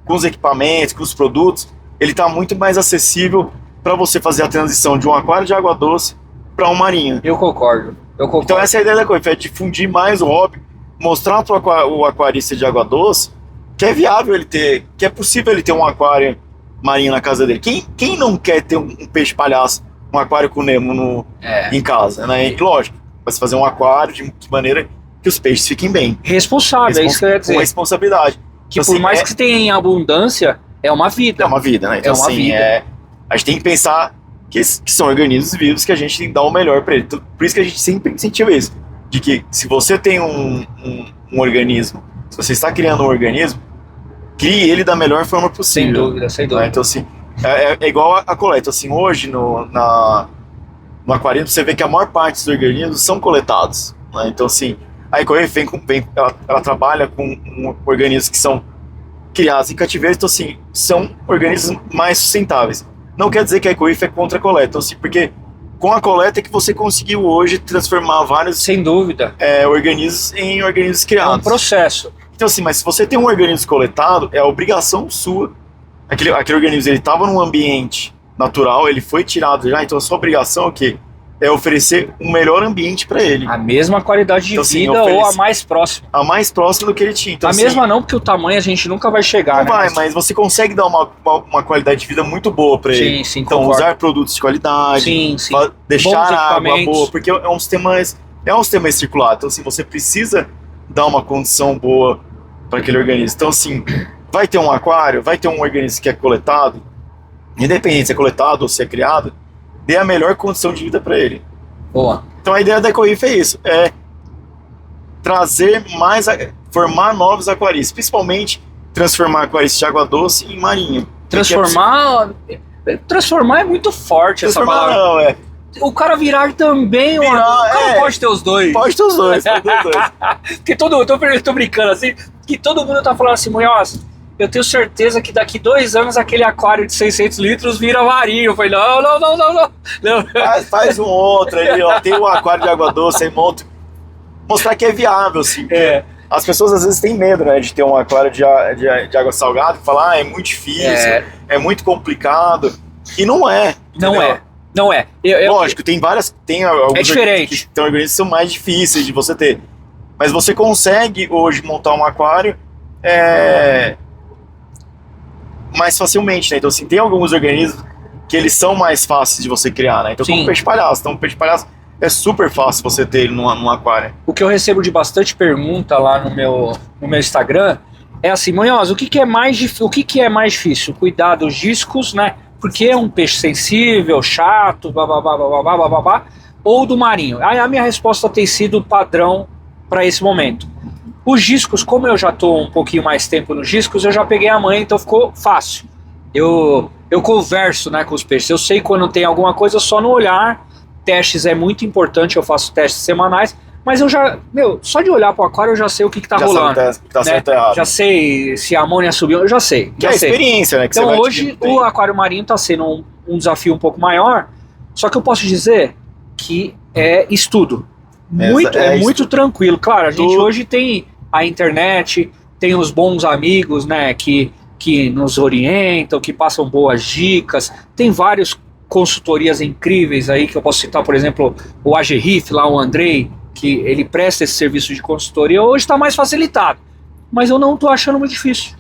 com os equipamentos, com os produtos, ele está muito mais acessível para você fazer a transição de um aquário de água doce para um marinho. Eu concordo. Então, essa é a ideia da coisa, é difundir mais o hobby, mostrar para o aquarista de água doce que é viável ele ter, que é possível ele ter um aquário marinho na casa dele. Quem não quer ter um peixe palhaço, um aquário com Nemo em casa, né? E, lógico, vai se fazer um aquário de maneira que os peixes fiquem bem. Responsável, é isso que eu ia dizer. Com responsabilidade. Que então, por mais que tenha em abundância, é uma vida. É uma vida, né? Então, é uma vida. A gente tem que pensar que são organismos vivos que a gente tem que dar o melhor para eles. Então, por isso que a gente sempre incentiva isso. De que se você tem um organismo, se você está criando um organismo, crie ele da melhor forma possível. Sem dúvida, sem dúvida. Então, assim, é igual a coleta. Assim, hoje, no aquarismo, você vê que a maior parte dos organismos são coletados. Né? Então, assim, a EcoReef ela trabalha com organismos que são criados em cativeiro. Então, assim, são organismos mais sustentáveis. não quer dizer que a Ecoif é contra a coleta. Então, assim, porque com a coleta é que você conseguiu hoje transformar vários Sem dúvida. organismos em organismos É um criados. processo. Então, assim, mas se você tem um organismo coletado, é a obrigação sua. Aquele organismo, ele estava num ambiente natural, ele foi tirado já, então a sua obrigação é o quê? É oferecer um melhor ambiente para ele. A mesma qualidade de Então, assim, vida ou a mais próxima. A mais próxima do que ele tinha. Então, A assim, mesma não, porque o tamanho a gente nunca vai chegar, não né? vai, mas você consegue dar uma qualidade de vida muito boa para ele. Sim, sim, Então, concordo. usar produtos de qualidade, Sim, sim. deixar Bons a água equipamentos. boa, porque é um sistema circular. Então, assim, você precisa dar uma condição boa para aquele organismo. Então, assim, vai ter um aquário, vai ter um organismo que é coletado, independente se é coletado ou se é criado, dê a melhor condição de vida para ele. Boa. Então, a ideia da Ecoif é isso, é trazer formar novos aquaristas, principalmente transformar aquaristas de água doce em marinho. Transformar é muito forte essa Transformar palavra. não, O cara virar também, o cara pode ter os dois. Pode ter os dois, pode ter os dois. Porque eu tô brincando assim, que todo mundo tá falando assim, Munhoz, eu tenho certeza que daqui 2 anos aquele aquário de 600 litros vira marinho. Eu falei, não. Faz um outro aí, ó. Tem um aquário de água doce, aí monta. Mostrar que é viável, assim. É. As pessoas às vezes têm medo, né, de ter um aquário de água salgada, e falar, é muito difícil, é muito complicado. E não é. Não é. Lógico, tem alguns É diferente. Tem organismos que são mais difíceis de você ter. Mas você consegue hoje montar um aquário mais facilmente, né? Então, assim, tem alguns organismos que eles são mais fáceis de você criar, né? Então, Sim. como peixe-palhaço. Então, peixe-palhaço é super fácil você ter ele num aquário. O que eu recebo de bastante pergunta lá no meu Instagram é assim, Munhoz, o que é mais difícil? Cuidar dos discos, né? Porque é um peixe sensível, chato, babá, ou do marinho? Aí a minha resposta tem sido padrão para esse momento. Os discos, como eu já estou um pouquinho mais tempo nos discos, eu já peguei a manha, então ficou fácil. Eu converso, né, com os peixes. Eu sei quando tem alguma coisa só no olhar. Testes é muito importante, eu faço testes semanais. Mas eu já, só de olhar para o aquário eu já sei o que tá rolando. Tá certo ou errado. Já sei se a amônia subiu, eu já sei. Que é a experiência, né? Que então você vai hoje o aquário marinho está sendo um desafio um pouco maior. Só que eu posso dizer que é estudo. Muito tranquilo. Claro, a gente hoje tem a internet, tem os bons amigos, né, que nos orientam, que passam boas dicas, tem várias consultorias incríveis aí, que eu posso citar, por exemplo, o AGRIF, lá o Andrei, que ele presta esse serviço de consultoria, hoje está mais facilitado, mas eu não estou achando muito difícil.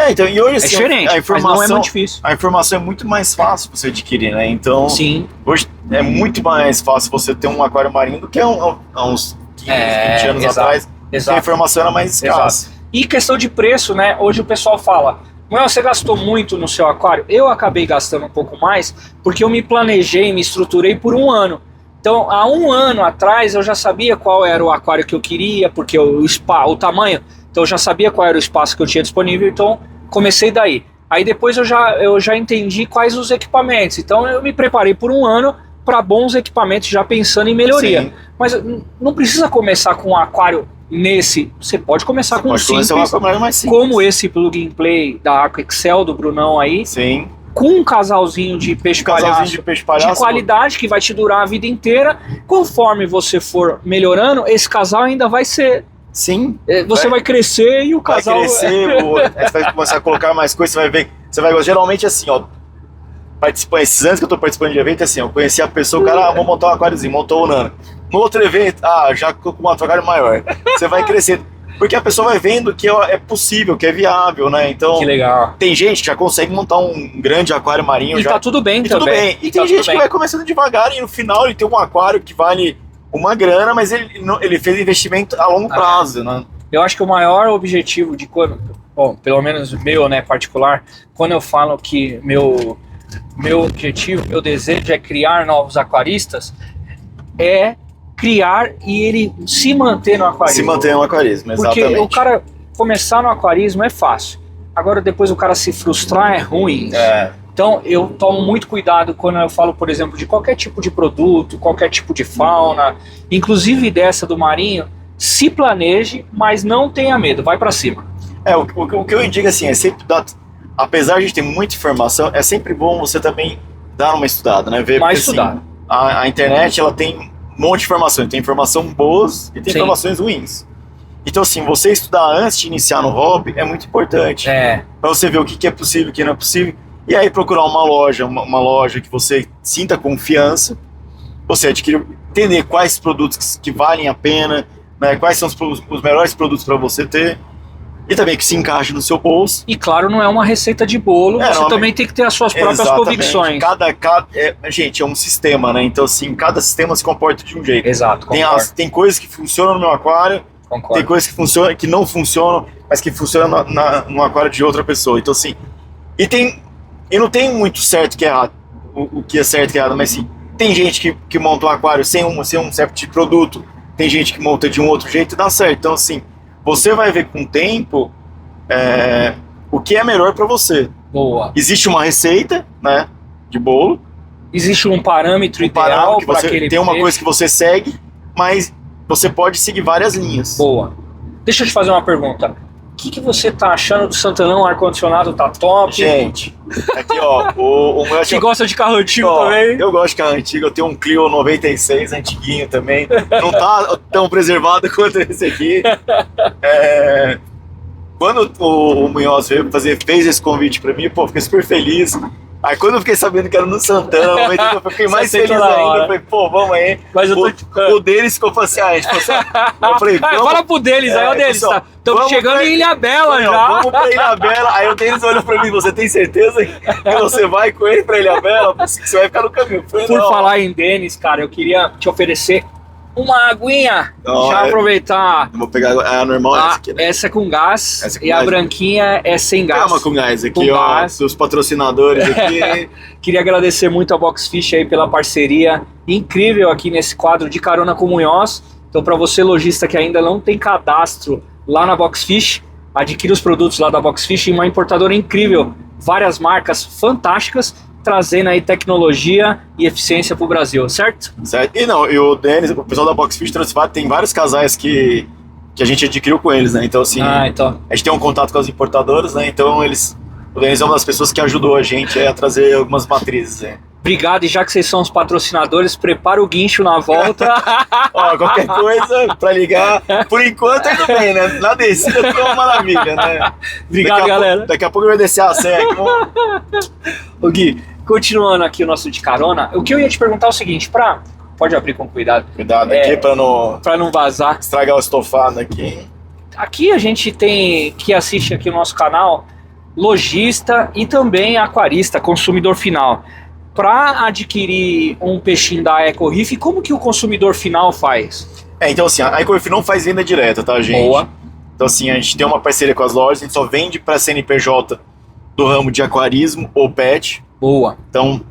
Então, e hoje, assim, diferente, mas não é muito difícil. A informação é muito mais fácil você adquirir, né? Então, sim, hoje é muito mais fácil você ter um aquário marinho do que há uns 15, 20 anos atrás. Exato. A informação era mais escassa. Exato. E questão de preço, né? Hoje o pessoal fala, você gastou muito no seu aquário? Eu acabei gastando um pouco mais porque eu me planejei, me estruturei por 1 ano. Então, há 1 ano atrás eu já sabia qual era o aquário que eu queria, porque o tamanho, então eu já sabia qual era o espaço que eu tinha disponível, então comecei daí. Aí depois eu já entendi quais os equipamentos, então eu me preparei por 1 ano para bons equipamentos, já pensando em melhoria. Sim. Mas não precisa começar com um aquário você pode começar com um simples, como esse plug and play da Aqua Excel do Brunão aí. Sim. Com um casalzinho de peixe-palhaço de qualidade que vai te durar a vida inteira. Conforme você for melhorando, esse casal ainda vai ser... Sim. Você vai crescer e o casal... Vai crescer, você vai começar a colocar mais coisas, você vai ver... Geralmente assim, ó, esses anos que eu tô participando de evento, assim, eu conheci a pessoa, o cara, vou montar um aquáriozinho, montou o Nano. No outro evento, já com um aquário maior. Você vai crescendo. Porque a pessoa vai vendo que é possível, que é viável, né? Então, que legal. Tem gente que já consegue montar um grande aquário marinho. E tá tudo bem também. Tudo bem. E tem gente que vai começando devagar e no final ele tem um aquário que vale uma grana, mas ele fez investimento a longo prazo, né? Eu acho que o maior objetivo de quando... Bom, pelo menos meu, né, particular, quando eu falo que meu objetivo, meu desejo é criar novos aquaristas, é criar e ele se manter no aquarismo. Se manter no aquarismo, exatamente. Porque o cara começar no aquarismo é fácil. Agora depois o cara se frustrar é ruim. Então eu tomo muito cuidado quando eu falo, por exemplo, de qualquer tipo de produto, qualquer tipo de fauna, inclusive dessa do marinho, se planeje, mas não tenha medo, vai pra cima. O que eu indico assim, é sempre apesar de a gente ter muita informação, é sempre bom você também dar uma estudada, né? Ver, Mais porque, estudada. A internet, ela tem um monte de informações. Tem informação boas e tem Sim. informações ruins. Então, assim, você estudar antes de iniciar no hobby é muito importante. Pra você ver o que é possível e o que não é possível. E aí procurar uma loja que você sinta confiança. Você adquirir, entender quais produtos que valem a pena, né? Quais são os melhores produtos para você ter. E também que se encaixe no seu bolso. E claro, não é uma receita de bolo, você também tem que ter as suas próprias convicções. Gente, é um sistema, né? Então, assim, cada sistema se comporta de um jeito. Exato, tem coisas que funcionam no meu aquário, concordo. Tem coisas que não funcionam, mas que funcionam no aquário de outra pessoa. Então, assim, e não tem muito certo que errado, o que é certo e que é errado, mas assim, tem gente que monta um aquário sem um certo tipo de produto, tem gente que monta de um outro jeito e dá certo. Então, assim, você vai ver com o tempo o que é melhor para você. Boa. Existe uma receita, né, de bolo. Existe um parâmetro ideal que você tem uma coisa que você segue, mas você pode seguir várias linhas. Boa. Deixa eu te fazer uma pergunta. O que você tá achando do Santanão? O ar-condicionado tá top? Gente, aqui ó, o meu... Que gosta de carro antigo também? Eu gosto de carro antigo, eu tenho um Clio 96 antiguinho também. Não tá tão preservado quanto esse aqui. Quando o Munhoz fez esse convite pra mim, pô, fiquei super feliz. Aí quando eu fiquei sabendo que era no Santana, eu fiquei mais feliz ainda. Eu falei, pô, vamos aí. Mas o deles ficou assim, a gente falou assim, eu falei, fala pro deles, aí o deles, tá? Estamos chegando em Ilhabela já. Vamos pra Ilhabela. Aí o deles olhou pra mim, você tem certeza que você vai com ele pra Ilhabela? Você vai ficar no caminho. Falei, por falar em Denis, cara, eu queria te oferecer uma aguinha. Já aproveitar. Eu vou pegar a normal essa aqui, né? Essa é com gás. Essa é com e gás. A branquinha é sem gás. Calma com gás aqui, com ó. Gás. Seus patrocinadores aqui. Queria agradecer muito a Boxfish aí pela parceria incrível aqui nesse quadro de Carona com Munhoz. Então, para você, lojista que ainda não tem cadastro lá na Boxfish, adquira os produtos lá da Boxfish, uma importadora incrível, várias marcas fantásticas, trazendo aí tecnologia e eficiência pro Brasil, certo? Certo. E o Denis, o pessoal da Boxfish Transfat, tem vários casais que a gente adquiriu com eles, né? Então, assim, a gente tem um contato com as importadoras, né? Então, o Denis é uma das pessoas que ajudou a gente a trazer algumas matrizes, né? Obrigado, e já que vocês são os patrocinadores, prepara o guincho na volta. Ó, qualquer coisa pra ligar. Por enquanto ainda bem, né? Na descida ficou uma maravilha, né? Obrigado, galera. Daqui a pouco eu vou descer a serra. Ô Gui, continuando aqui o nosso de carona, o que eu ia te perguntar é o seguinte, pode abrir com cuidado. Cuidado aqui pra não vazar. Estragar o estofado aqui. Aqui a gente tem, que assiste aqui o nosso canal, lojista e também aquarista, consumidor final. Para adquirir um peixinho da Eco Reef, como que o consumidor final faz? Então assim, a Eco Reef não faz venda direta, tá, gente? Boa. Então assim, a gente tem uma parceria com as lojas, a gente só vende para CNPJ do ramo de aquarismo ou pet. Boa. Então,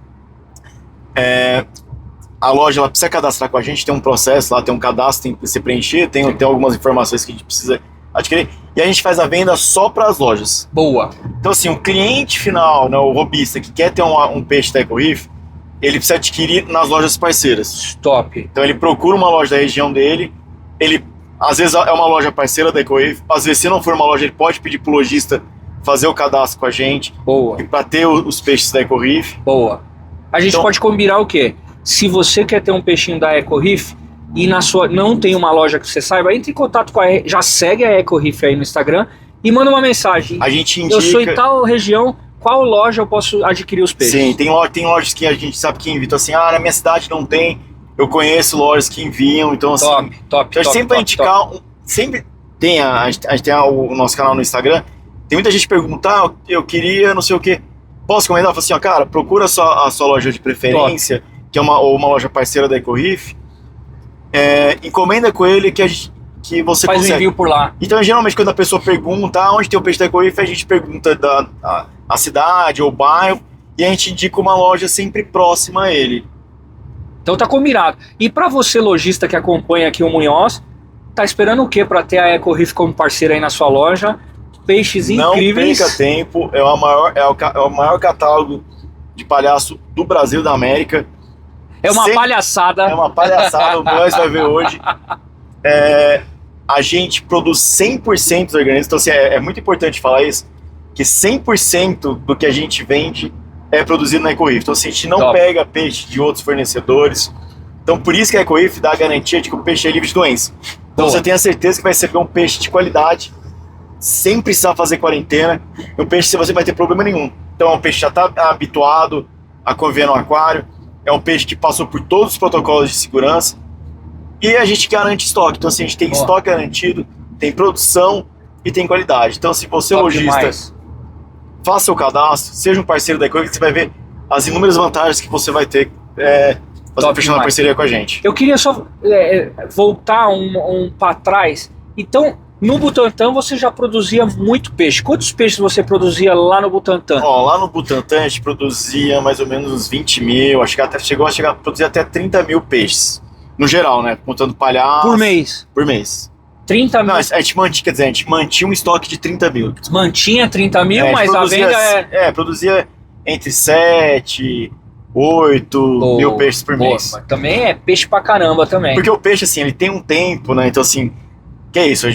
a loja ela precisa cadastrar com a gente, tem um processo lá, tem um cadastro, tem que se preencher, tem algumas informações que a gente precisa adquirir, e a gente faz a venda só para as lojas. Boa. Então assim, o cliente final, né, o hobbyista que quer ter um peixe da Eco Reef, ele precisa adquirir nas lojas parceiras. Stop. Então ele procura uma loja da região dele, ele às vezes é uma loja parceira da Eco Reef, às vezes se não for uma loja ele pode pedir pro lojista fazer o cadastro com a gente. Boa. E para ter os peixes da Eco Reef. Boa. A gente pode combinar o quê? Se você quer ter um peixinho da Eco Reef e não tem uma loja que você saiba, entre em contato com já segue a Eco Reef aí no Instagram e manda uma mensagem. A gente indica... Eu sou em tal região, qual loja eu posso adquirir os peixes? Sim, tem lojas que a gente sabe que enviam. Então assim, na minha cidade não tem, eu conheço lojas que enviam, então assim... Top. A gente sempre vai indicar, sempre tem, a gente tem o nosso canal no Instagram, tem muita gente que pergunta, eu queria não sei o que, posso comentar? Eu falo assim, cara, procura a sua loja de preferência, que é uma loja parceira da Eco Reef, encomenda com ele que você faz consegue. O envio por lá. Então, geralmente, quando a pessoa pergunta onde tem o peixe da Eco Reef, a gente pergunta a cidade ou o bairro, e a gente indica uma loja sempre próxima a ele. Então tá combinado. E para você, lojista que acompanha aqui o Munhoz, tá esperando o que para ter a Eco Reef como parceira aí na sua loja? Peixes incríveis. Não perca tempo, é o maior catálogo de palhaço do Brasil e da América. É uma palhaçada. É uma palhaçada, o Munhoz vai ver hoje. A gente produz 100% dos organismos, então assim, é muito importante falar isso, que 100% do que a gente vende é produzido na EcoReef. Então assim, a gente não Top. pega peixe de outros fornecedores. Então por isso que a EcoReef dá a garantia de que o peixe é livre de doença. Então Boa. você tem a certeza que vai receber um peixe de qualidade, sem precisar fazer quarentena. Um peixe que você vai ter problema nenhum. Então é um peixe que já está habituado a conviver no aquário. É um peixe que passou por todos os protocolos de segurança. E a gente garante estoque. Então assim, a gente tem Boa. estoque garantido, tem produção e tem qualidade. Então se você é Top lojista, demais. faça seu cadastro, seja um parceiro da EcoReef, você vai ver as inúmeras vantagens que você vai ter fechando demais. uma parceria com a gente. Eu queria só voltar um para trás. Então, no Butantã você já produzia muito peixe. Quantos peixes você produzia lá no Butantã? Ó, lá no Butantã a gente produzia mais ou menos uns 20 mil, acho que até chegou a produzir até 30 mil peixes. No geral, né? Contando palhaço. Por mês? Por mês. 30 mil? Não, a gente mantinha, quer dizer, a gente mantinha um estoque de 30 mil. Mantinha 30 mil, A gente mas a venda produzia entre 7, 8 mil peixes por mês. Mas também é peixe pra caramba também. Porque o peixe, assim, ele tem um tempo, né? Então, assim, que é isso?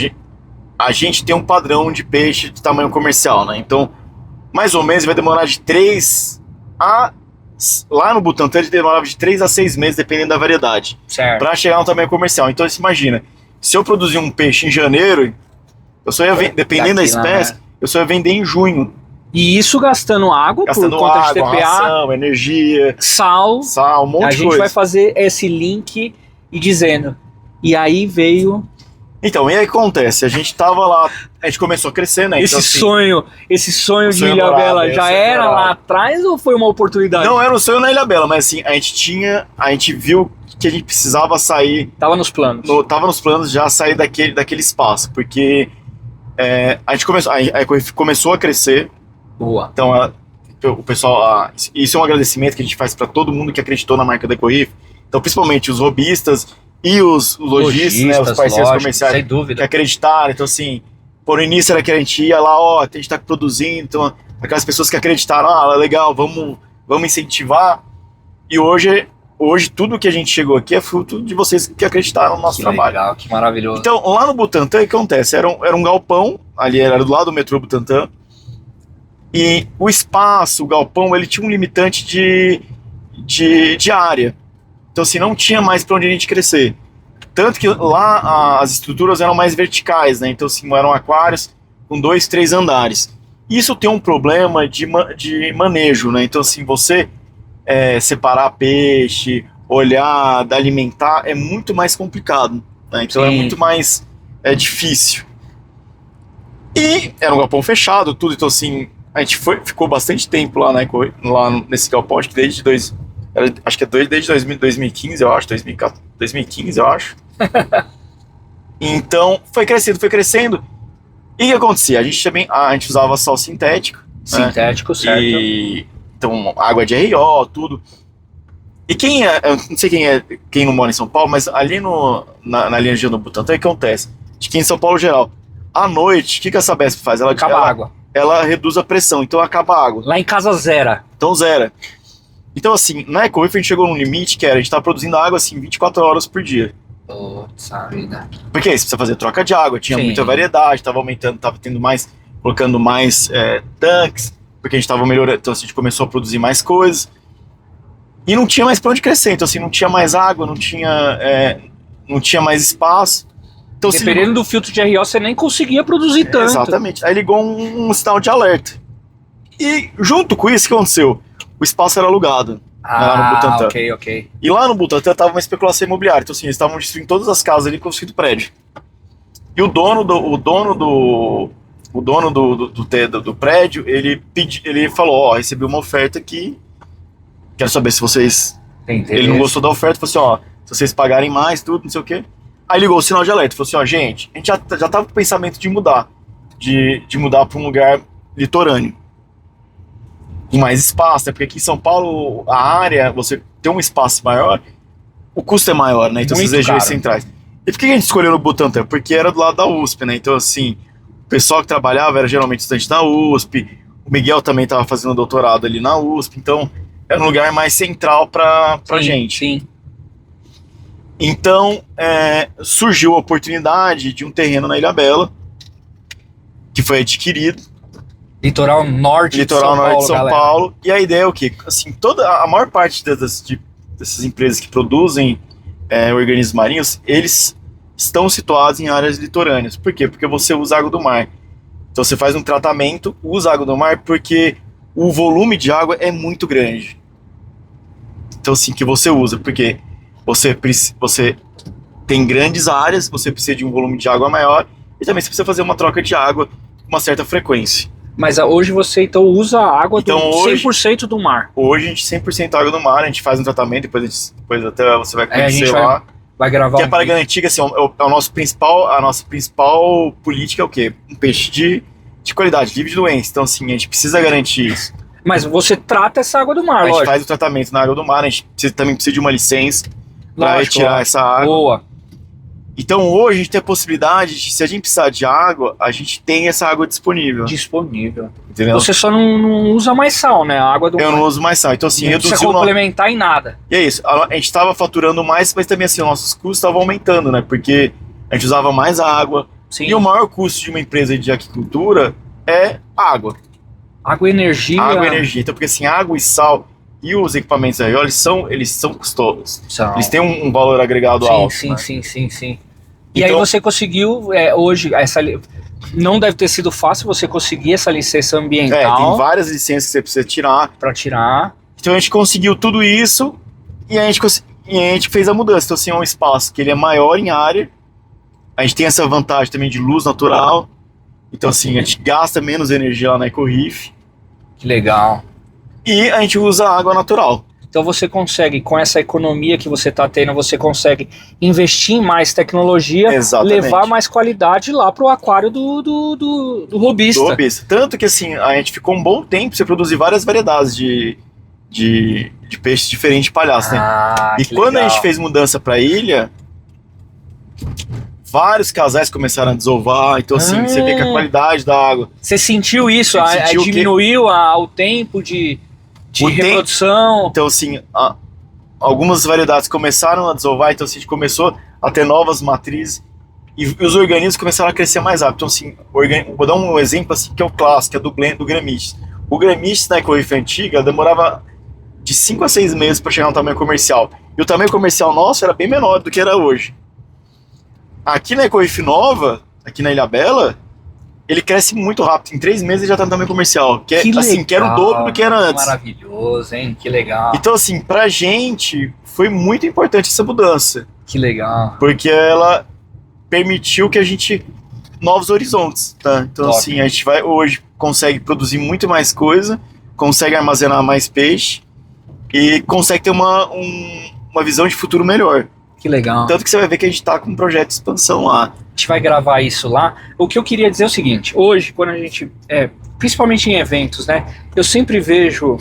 A gente tem um padrão de peixe de tamanho comercial, né? Então, mais ou menos vai demorar de 3 a... Lá no Butantã ele demorava de 3 a 6 meses, dependendo da variedade, Certo. para chegar no tamanho comercial. Então, você imagina, se eu produzir um peixe em janeiro, eu só ia dependendo da Daqui lá, espécie, né? eu só ia vender em junho. E isso gastando água Gastando por conta água, de TPA, ração, energia, sal. um monte A de gente coisa. vai fazer esse link e dizendo. E aí veio Então, e aí o que acontece? A gente tava lá, a gente começou a crescer, né? esse Então, assim, sonho de sonho Ilhabela. dourado, Já sonho era dourado. lá atrás ou foi uma oportunidade? não era um sonho na Ilha Bela, mas assim, a gente viu que a gente precisava sair, Tava nos planos. tava nos planos já sair daquele espaço, porque a gente começou, a EcoReef começou a crescer, Boa. então o pessoal, isso é um agradecimento que a gente faz para todo mundo que acreditou na marca da EcoReef, então principalmente os robistas e os lojistas, né, os parceiros lógico, comerciais sem que dúvida. acreditaram. Então, assim, por início era que a gente ia lá, ó, a gente tá produzindo, então aquelas pessoas que acreditaram, legal, vamos incentivar. E hoje tudo que a gente chegou aqui é fruto de vocês que acreditaram no nosso Que trabalho. legal, que maravilhoso. Então, lá no Butantã, o que acontece? Era um galpão, ali era do lado do metrô Butantã, e o espaço, o galpão, ele tinha um limitante de área. Então, assim, não tinha mais para onde a gente crescer. Tanto que lá as estruturas eram mais verticais, né? Então, assim, eram aquários com 2, 3 andares. Isso tem um problema de manejo, né? Então, assim, você separar peixe, olhar, alimentar, é muito mais complicado, né? Então, Sim. é muito mais difícil. E era um galpão fechado, tudo. Então, assim, a gente ficou bastante tempo lá, lá nesse galpão, acho que desde 2015, eu acho, 2015, eu acho. Então, foi crescendo. E o que acontecia? A gente usava sal sintético. Sintético, Né? certo. Então, água de RO, tudo. E eu não sei quem não mora em São Paulo, mas ali na linha de no Butantã, o que acontece? De que em São Paulo, geral, à noite, o que a Sabesp faz? Acaba a água. Ela reduz a pressão, então acaba a água. Lá em casa zera. Então zera. Então, assim, na EcoReef a gente chegou num limite que a gente tá produzindo água, assim, 24 horas por dia. Putz, a vida. Porque aí você precisa fazer troca de água, tinha Sim. muita variedade, tava aumentando, colocando mais tanques, porque a gente tava melhorando, então assim, a gente começou a produzir mais coisas. E não tinha mais pra onde crescer, então assim, não tinha mais água, não tinha mais espaço. Então, Dependendo do filtro de RO, você nem conseguia produzir tanto. Exatamente. Aí ligou um sinal de alerta. E junto com isso, o que aconteceu? O espaço era alugado. Lá no Butantã. Ok. E lá no Butantã tava uma especulação imobiliária. Então, assim, eles estavam destruindo todas as casas ali, construindo prédio. E o dono do prédio, ele falou, ó, recebi uma oferta aqui, quero saber se vocês... Ele não gostou da oferta, falou assim, ó, se vocês pagarem mais, tudo, não sei o quê. Aí ligou o sinal de alerta, falou assim, ó, gente, a gente já tava com o pensamento de mudar, de mudar para um lugar litorâneo, com mais espaço, né? Porque aqui em São Paulo, a área, você ter um espaço maior, o custo é maior, né? Então, essas Muito regiões caro. centrais. E por que a gente escolheu no Butantã? Porque era do lado da USP, né? Então, assim, o pessoal que trabalhava era geralmente estudante da USP, o Miguel também estava fazendo doutorado ali na USP, então era um lugar mais central pra gente. Sim. Então, surgiu a oportunidade de um terreno na Ilhabela, que foi adquirido. Litoral norte litoral norte de São galera. Paulo. E a ideia é o quê? Assim, a maior parte dessas empresas que produzem organismos marinhos, eles estão situados em áreas litorâneas. Por quê? Porque você usa água do mar. Então você faz um tratamento, usa água do mar, porque o volume de água é muito grande. Então assim, que você usa, porque você tem grandes áreas, você precisa de um volume de água maior, e também você precisa fazer uma troca de água com uma certa frequência. Mas hoje você então usa a água Então, do hoje- 100% do mar. Hoje a gente 100% água do mar, a gente faz um tratamento, depois até você vai A conhecer gente lá. vai gravar Que é um para vídeo. garantir que assim, a nossa principal política é o quê? Um peixe de qualidade, livre de doença. Então assim, a gente precisa garantir isso. Mas você trata essa água do mar, A gente lógico. faz o tratamento na água do mar, a gente também precisa de uma licença para Lógico, retirar lógico. essa água. Boa. Então hoje a gente tem a possibilidade de, se a gente precisar de água, a gente tem essa água disponível. Disponível. Entendeu? Você só não usa mais sal, né? A água do Eu mar. não uso mais sal. Então assim, Não precisa reduziu o complementar em nada. E é isso, a gente estava faturando mais, mas também assim, nossos custos estavam aumentando, né? Porque a gente usava mais água. Sim. E o maior custo de uma empresa de aquicultura é água. Água e energia. Água e energia. Então, porque assim, água e sal e os equipamentos aí, eles são custosos. São. Eles têm um valor agregado Sim, alto. sim, né? sim. E Então- aí você conseguiu, hoje, não deve ter sido fácil você conseguir essa licença Tem ambiental várias licenças que você precisa tirar. para tirar. Então a gente conseguiu tudo isso e a gente fez a mudança. Então assim, é um espaço que ele é maior em área. A gente tem essa vantagem também de luz natural. Então assim, a gente gasta menos energia lá na EcoReef. Que legal. E a gente usa água natural. Então você consegue, com essa economia que você está tendo, você consegue investir em mais tecnologia, Exatamente. levar mais qualidade lá pro aquário do robista. Do robista. Tanto que assim, a gente ficou um bom tempo sem produzir várias variedades de peixes diferentes de palhaço, né? Ah, E que quando a legal. gente fez mudança pra ilha, vários casais começaram a desovar. Então assim, você vê que a qualidade da água... Você sentiu isso? Você sentiu que- Diminuiu o tempo de O tempo- reprodução? Então assim, algumas variedades começaram a desovar, então assim, a gente começou a ter novas matrizes e os organismos começaram a crescer mais rápido. Então assim, vou dar um exemplo assim, que é o clássico, que é do Gramiches. O Gramiches na EcoReef antiga demorava de 5 a 6 meses para chegar no tamanho comercial. E o tamanho comercial nosso era bem menor do que era hoje. Aqui na EcoReef nova, aqui na Ilhabela, ele cresce muito rápido. Em 3 meses ele já tá no tamanho comercial. Que era o dobro do que era antes. Maravilhoso, hein? Que legal. Então, assim, pra gente foi muito importante essa mudança, Que legal. porque ela permitiu que a gente novos horizontes, tá? Então, Top. assim, a gente hoje consegue produzir muito mais coisa, consegue armazenar mais peixe e consegue ter uma visão de futuro melhor. Que legal. Tanto que você vai ver que a gente tá com um projeto de expansão lá. A gente vai gravar isso lá. O que eu queria dizer é o seguinte: hoje, quando a gente, principalmente em eventos, né? Eu sempre vejo,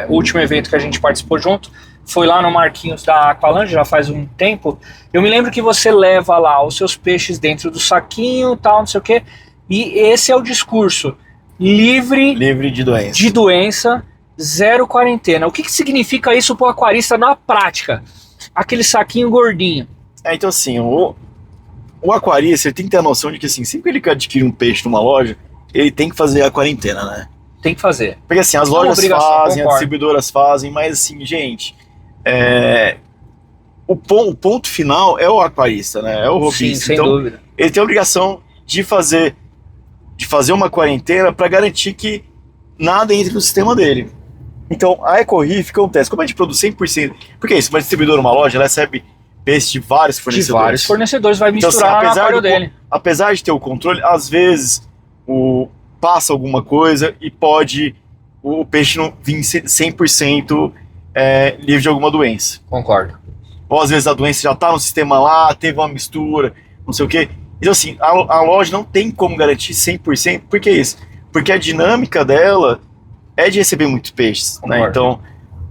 o último evento que a gente participou junto foi lá no Marquinhos da Aqualange, já faz um tempo. Eu me lembro que você leva lá os seus peixes dentro do saquinho, tal, não sei o quê. E esse é o discurso: livre Livre de doença. de doença, zero quarentena. O que significa isso pro aquarista na prática? Aquele saquinho gordinho. Então, assim, o aquarista, ele tem que ter a noção de que, assim, sempre que ele adquire um peixe numa loja, ele tem que fazer a quarentena, né? Tem que fazer. Porque assim, as É uma lojas obrigação, fazem, as concordo. distribuidoras fazem, mas assim, gente, o ponto final é o aquarista, né? É o robista. Sim, sem Então, dúvida. ele tem a obrigação de fazer uma quarentena para garantir que nada entre no sistema dele. Então, a EcoReef, o que acontece? Como a gente produz 100%, porque é isso, uma distribuidora, uma loja, ela recebe peixe de vários De fornecedores. vários fornecedores, vai Então, assim, misturar no aquário dele. apesar de ter o controle, às vezes passa alguma coisa e pode o peixe não vir 100% livre de alguma doença. Concordo. Ou às vezes a doença já está no sistema lá, teve uma mistura, não sei o quê. Então assim, a loja não tem como garantir 100%, por que isso? Porque a dinâmica dela é de receber muitos peixes, né? Concordo. Então,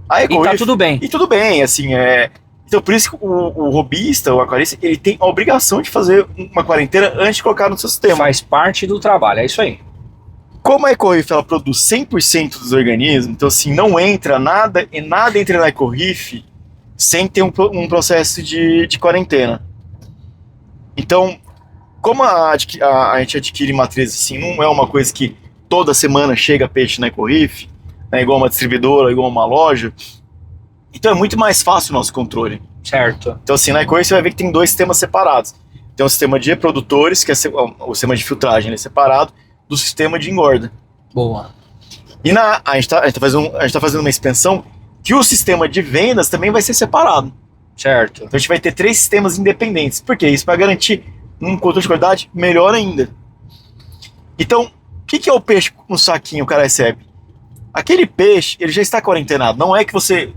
a E tá EcoReef... tudo bem. E tudo bem, assim, Então, por isso que o robista, o aquarista, ele tem a obrigação de fazer uma quarentena antes de colocar no seu sistema. Faz parte do trabalho, é isso aí. Como a EcoReef, ela produz 100% dos organismos, então, assim, não entra nada, e nada entra na EcoReef sem ter um processo de quarentena. Então, como a gente adquire matriz, assim, não é uma coisa que toda semana chega peixe na EcoReef, né, igual uma distribuidora, igual uma loja. Então é muito mais fácil o nosso controle. Certo. Então assim, na EcoReef você vai ver que tem 2 sistemas separados. Tem o sistema de reprodutores, que é o sistema de filtragem, ele é separado do sistema de engorda. Boa. E a gente tá fazendo uma expansão que o sistema de vendas também vai ser separado. Certo. Então a gente vai ter 3 sistemas independentes. Por quê? Isso para garantir um controle de qualidade melhor ainda. Então, o que é o peixe no saquinho que o cara recebe? Aquele peixe, ele já está quarentenado. Não é que você...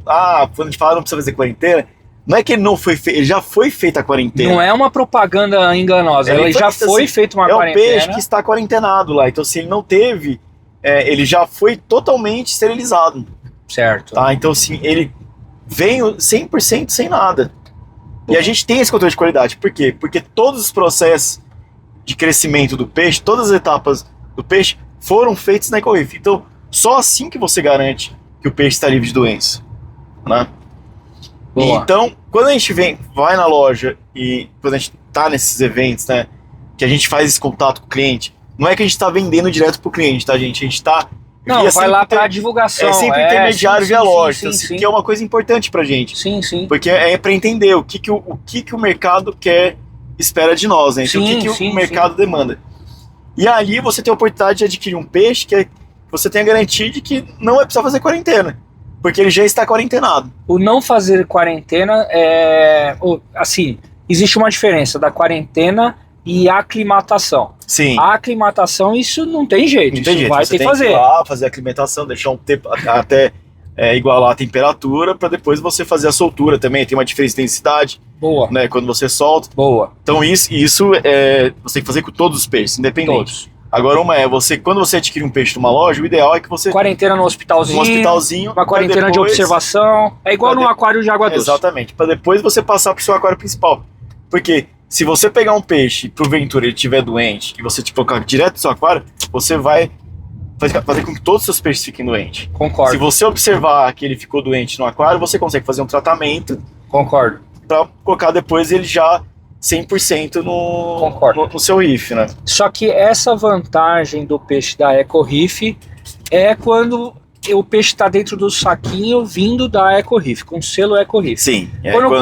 quando a gente fala não precisa fazer quarentena, não é que ele não foi feito, ele já foi feita a quarentena. Não é uma propaganda enganosa, ele já foi feita uma quarentena. É um peixe que está quarentenado lá. Então, se ele não teve, ele já foi totalmente esterilizado. Certo. Tá? Então, assim, ele veio 100% sem nada. E a gente tem esse controle de qualidade. Por quê? Porque todos os processos de crescimento do peixe, todas as etapas do peixe foram feitos na EcoReef. Então, só assim que você garante que o peixe está livre de doença. Né? Boa. Então, quando a gente vai na loja e quando a gente está nesses eventos, né, que a gente faz esse contato com o cliente, não é que a gente está vendendo direto para o cliente, tá, gente? A gente está... Não, vai lá para a divulgação. É sempre intermediário via loja, sim. que é uma coisa importante pra gente. Sim, sim. Porque é para entender o que o mercado espera de nós, né? Então, o que o mercado demanda. E ali você tem a oportunidade de adquirir um peixe que você tem a garantia de que não vai precisar fazer quarentena, porque ele já está quarentenado. O não fazer quarentena assim, existe uma diferença da quarentena e aclimatação. Sim. A aclimatação, isso não tem jeito, vai ter que fazer. Que ir lá, fazer a aclimatação, deixar um tempo até igualar a temperatura, para depois você fazer a soltura também. Tem uma diferença de intensidade. Boa. Né, quando você solta. Boa. Então isso você tem que fazer com todos os peixes, independente. Todos. Agora quando você adquire um peixe numa loja, o ideal é que você... Quarentena no hospitalzinho. Uma quarentena de observação. É igual num aquário de água doce. Exatamente. Para depois você passar pro seu aquário principal. Porque se você pegar um peixe e porventura ele estiver doente e você colocar direto no seu aquário, você vai fazer com que todos os seus peixes fiquem doentes. Concordo. Se você observar que ele ficou doente no aquário, você consegue fazer um tratamento. Concordo. Para colocar depois ele já 100% no seu reef, né? Só que essa vantagem do peixe da EcoReef é quando o peixe está dentro do saquinho vindo da EcoReef, com selo EcoReef. Sim.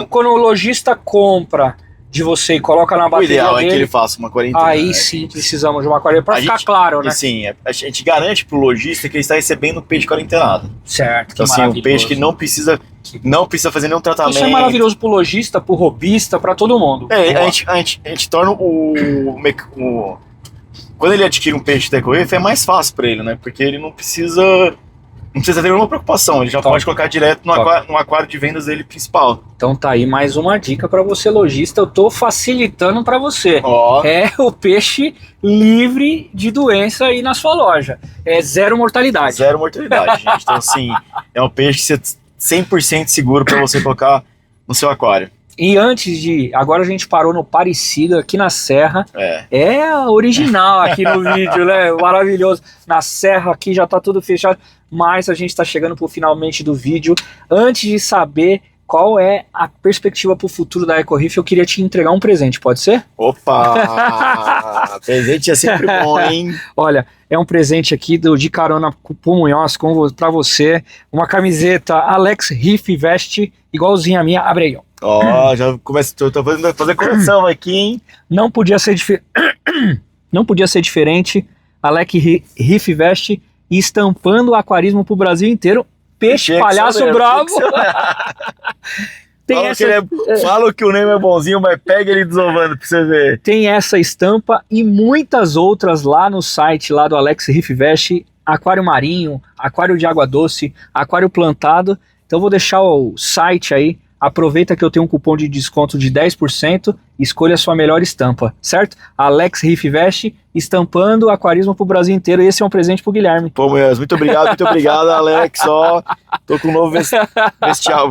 Quando o lojista compra de você e coloca na bateria dele, o ideal dele, é que ele faça uma quarentena. Aí sim precisamos de uma quarentena, para ficar claro, né? Sim, a gente garante pro lojista que ele está recebendo um peixe quarentenado. Certo, então, assim, um peixe que não precisa fazer nenhum tratamento. Isso é maravilhoso pro lojista, pro robista, para todo mundo. A gente torna quando ele adquire um peixe da EcoReef, é mais fácil para ele, né? Porque ele não precisa ter nenhuma preocupação, ele já pode colocar direto no aquário de vendas dele principal. Então tá aí mais uma dica para você, lojista, eu tô facilitando para você. Oh. É o peixe livre de doença aí na sua loja. É zero mortalidade. Zero mortalidade, gente. Então assim, é um peixe 100% seguro para você colocar no seu aquário. E agora a gente parou no Parecido, aqui na Serra. É original aqui no vídeo, né? Maravilhoso. Na Serra aqui já tá tudo fechado, mas a gente tá chegando pro finalmente do vídeo. Antes de saber qual é a perspectiva pro futuro da EcoReef, eu queria te entregar um presente, pode ser? Opa! Presente é sempre bom, hein? Olha, é um presente aqui de carona pro Munhoz pra você. Uma camiseta Alex Reef Veste, igualzinha a minha. Abre aí, ó. Ó, já começa, tô fazendo coração aqui, hein? Não podia ser diferente. Alex Reef Veste estampando o aquarismo pro Brasil inteiro. Peixe palhaço bravo. Fala que o Nemo é bonzinho, mas pega ele desovando pra você ver. Tem essa estampa e muitas outras lá no site lá do Alex Reef Veste. Aquário marinho, aquário de água doce, aquário plantado. Então vou deixar o site aí. Aproveita que eu tenho um cupom de desconto de 10%, escolha a sua melhor estampa, certo? Alex Reef Veste, estampando aquarismo pro Brasil inteiro. Esse é um presente pro Guilherme. Pô, Munhoz, muito obrigado, Alex, ó. Tô com um novo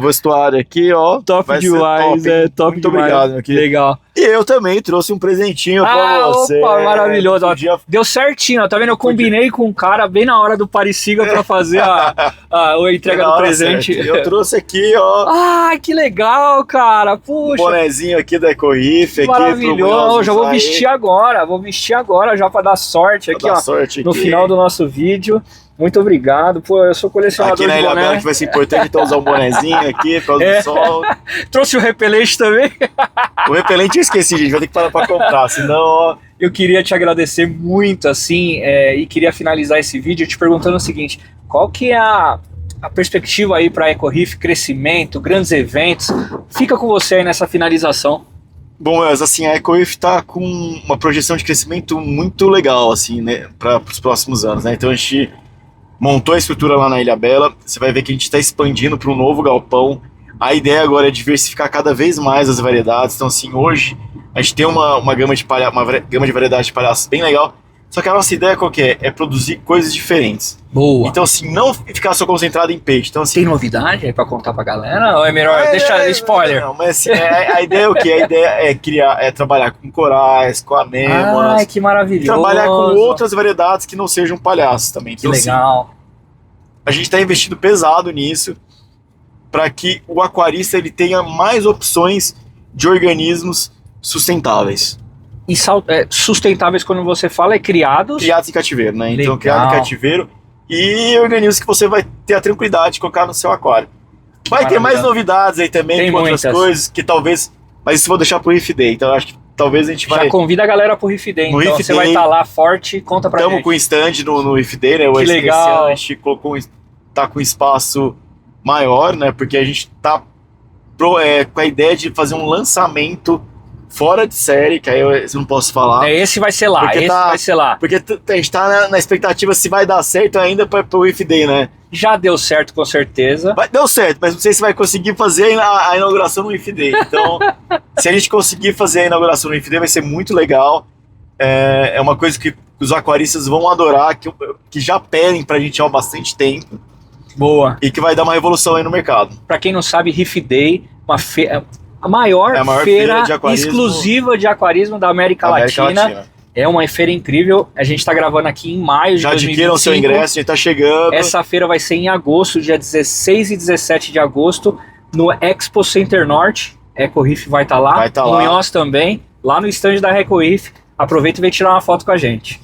vestuário aqui, ó. Top demais, top muito demais. Obrigado, meu querido. Legal. E eu também trouxe um presentinho pra você. Opa, maravilhoso. Deu certinho, ó, tá vendo? Eu combinei com um cara bem na hora do Pareciga pra fazer a entrega do presente. Eu trouxe aqui, ó. Ah, que legal, cara. Puxa. Um bonezinho aqui da EcoReef. Riff aqui. Maravilhoso, já vou vestir agora, já para dar sorte aqui, ó, sorte no aqui. final do nosso vídeo. Muito obrigado, pô, eu sou colecionador aqui na de Ilha boné. Bela que vai ser importante então usar um bonezinho aqui por causa do sol. Trouxe o repelente também. O repelente eu esqueci, gente, vai ter que parar pra comprar, senão, ó... Eu queria te agradecer muito, assim, e queria finalizar esse vídeo te perguntando o seguinte, qual que é a perspectiva aí para a EcoRiff, crescimento, grandes eventos? Fica com você aí nessa finalização. Bom, assim, a EcoRiff tá com uma projeção de crescimento muito legal, assim, né, para os próximos anos, né? Então a gente montou a estrutura lá na Ilha Bela, você vai ver que a gente está expandindo para um novo galpão. A ideia agora é diversificar cada vez mais as variedades. Então, assim, hoje a gente tem uma gama de variedades de palhaços bem legal. Só que a nossa ideia qual que é? É produzir coisas diferentes. Boa. Então, assim, não ficar só concentrado em peixe. Então, assim, tem novidade aí pra contar pra galera? Ou é melhor deixar spoiler? Não, mas assim, a ideia é o quê? A ideia é trabalhar com corais, com anêmonas. Ai, que maravilhoso. Trabalhar com outras variedades que não sejam palhaços também. Que então, legal. Assim, a gente está investindo pesado nisso para que o aquarista ele tenha mais opções de organismos sustentáveis. E sustentáveis, quando você fala, é criados em cativeiro, né? Legal. Então, criado em cativeiro e organismos que você vai ter a tranquilidade de colocar no seu aquário. Vai ter mais novidades aí também, tem com outras coisas que talvez... Mas isso eu vou deixar pro Riff Day, então eu acho que talvez a gente vai... Já convida a galera pro Riff Day, então Riff você Day, vai estar lá forte, conta pra gente. Estamos com stand no Riff Day, né? Que legal. A gente colocou, tá com espaço maior, né? Porque a gente tá com a ideia de fazer um lançamento fora de série, que aí eu não posso falar. Esse vai ser lá, vai ser lá. Porque a gente tá na expectativa se vai dar certo ainda pro Riff Day, né? Já deu certo, com certeza. Deu certo, mas não sei se vai conseguir fazer a inauguração no Riff Day. Então, se a gente conseguir fazer a inauguração no Riff Day, vai ser muito legal. É uma coisa que os aquaristas vão adorar, que já pedem pra gente há bastante tempo. Boa. E que vai dar uma revolução aí no mercado. Pra quem não sabe, Riff Day, a maior feira exclusiva de aquarismo da América Latina. É uma feira incrível. A gente tá gravando aqui em maio de 2025. Já adquiram seu ingresso, a gente tá chegando. Essa feira vai ser em agosto, dia 16 e 17 de agosto, no Expo Center Norte. EcoRiff vai estar lá. Vai estar lá. Munhoz também, lá no stand da EcoRiff. Aproveita e vem tirar uma foto com a gente.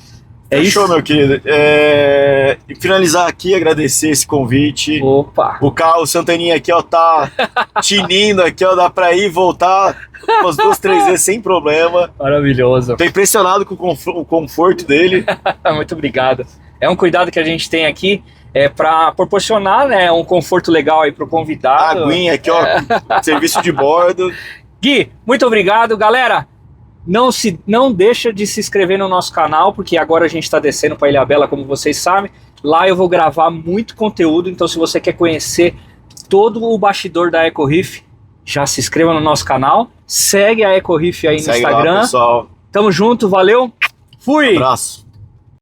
Fechou, isso? Meu querido. E finalizar aqui, agradecer esse convite. Opa! O Carlos Santaninha aqui, ó, tá tinindo aqui, ó, dá pra ir e voltar umas 2, 3 vezes sem problema. Maravilhoso. Tô impressionado com o conforto dele. Muito obrigado. É um cuidado que a gente tem aqui, para proporcionar, né, um conforto legal aí pro convidado. Aguinha aqui, ó, serviço de bordo. Gui, muito obrigado, galera. Não deixa de se inscrever no nosso canal, porque agora a gente está descendo para Ilha Bela, como vocês sabem. Lá eu vou gravar muito conteúdo, então se você quer conhecer todo o bastidor da EcoRiff, já se inscreva no nosso canal. Segue a EcoRiff aí no Instagram. Lá, pessoal. Tamo junto, valeu. Fui! Um abraço.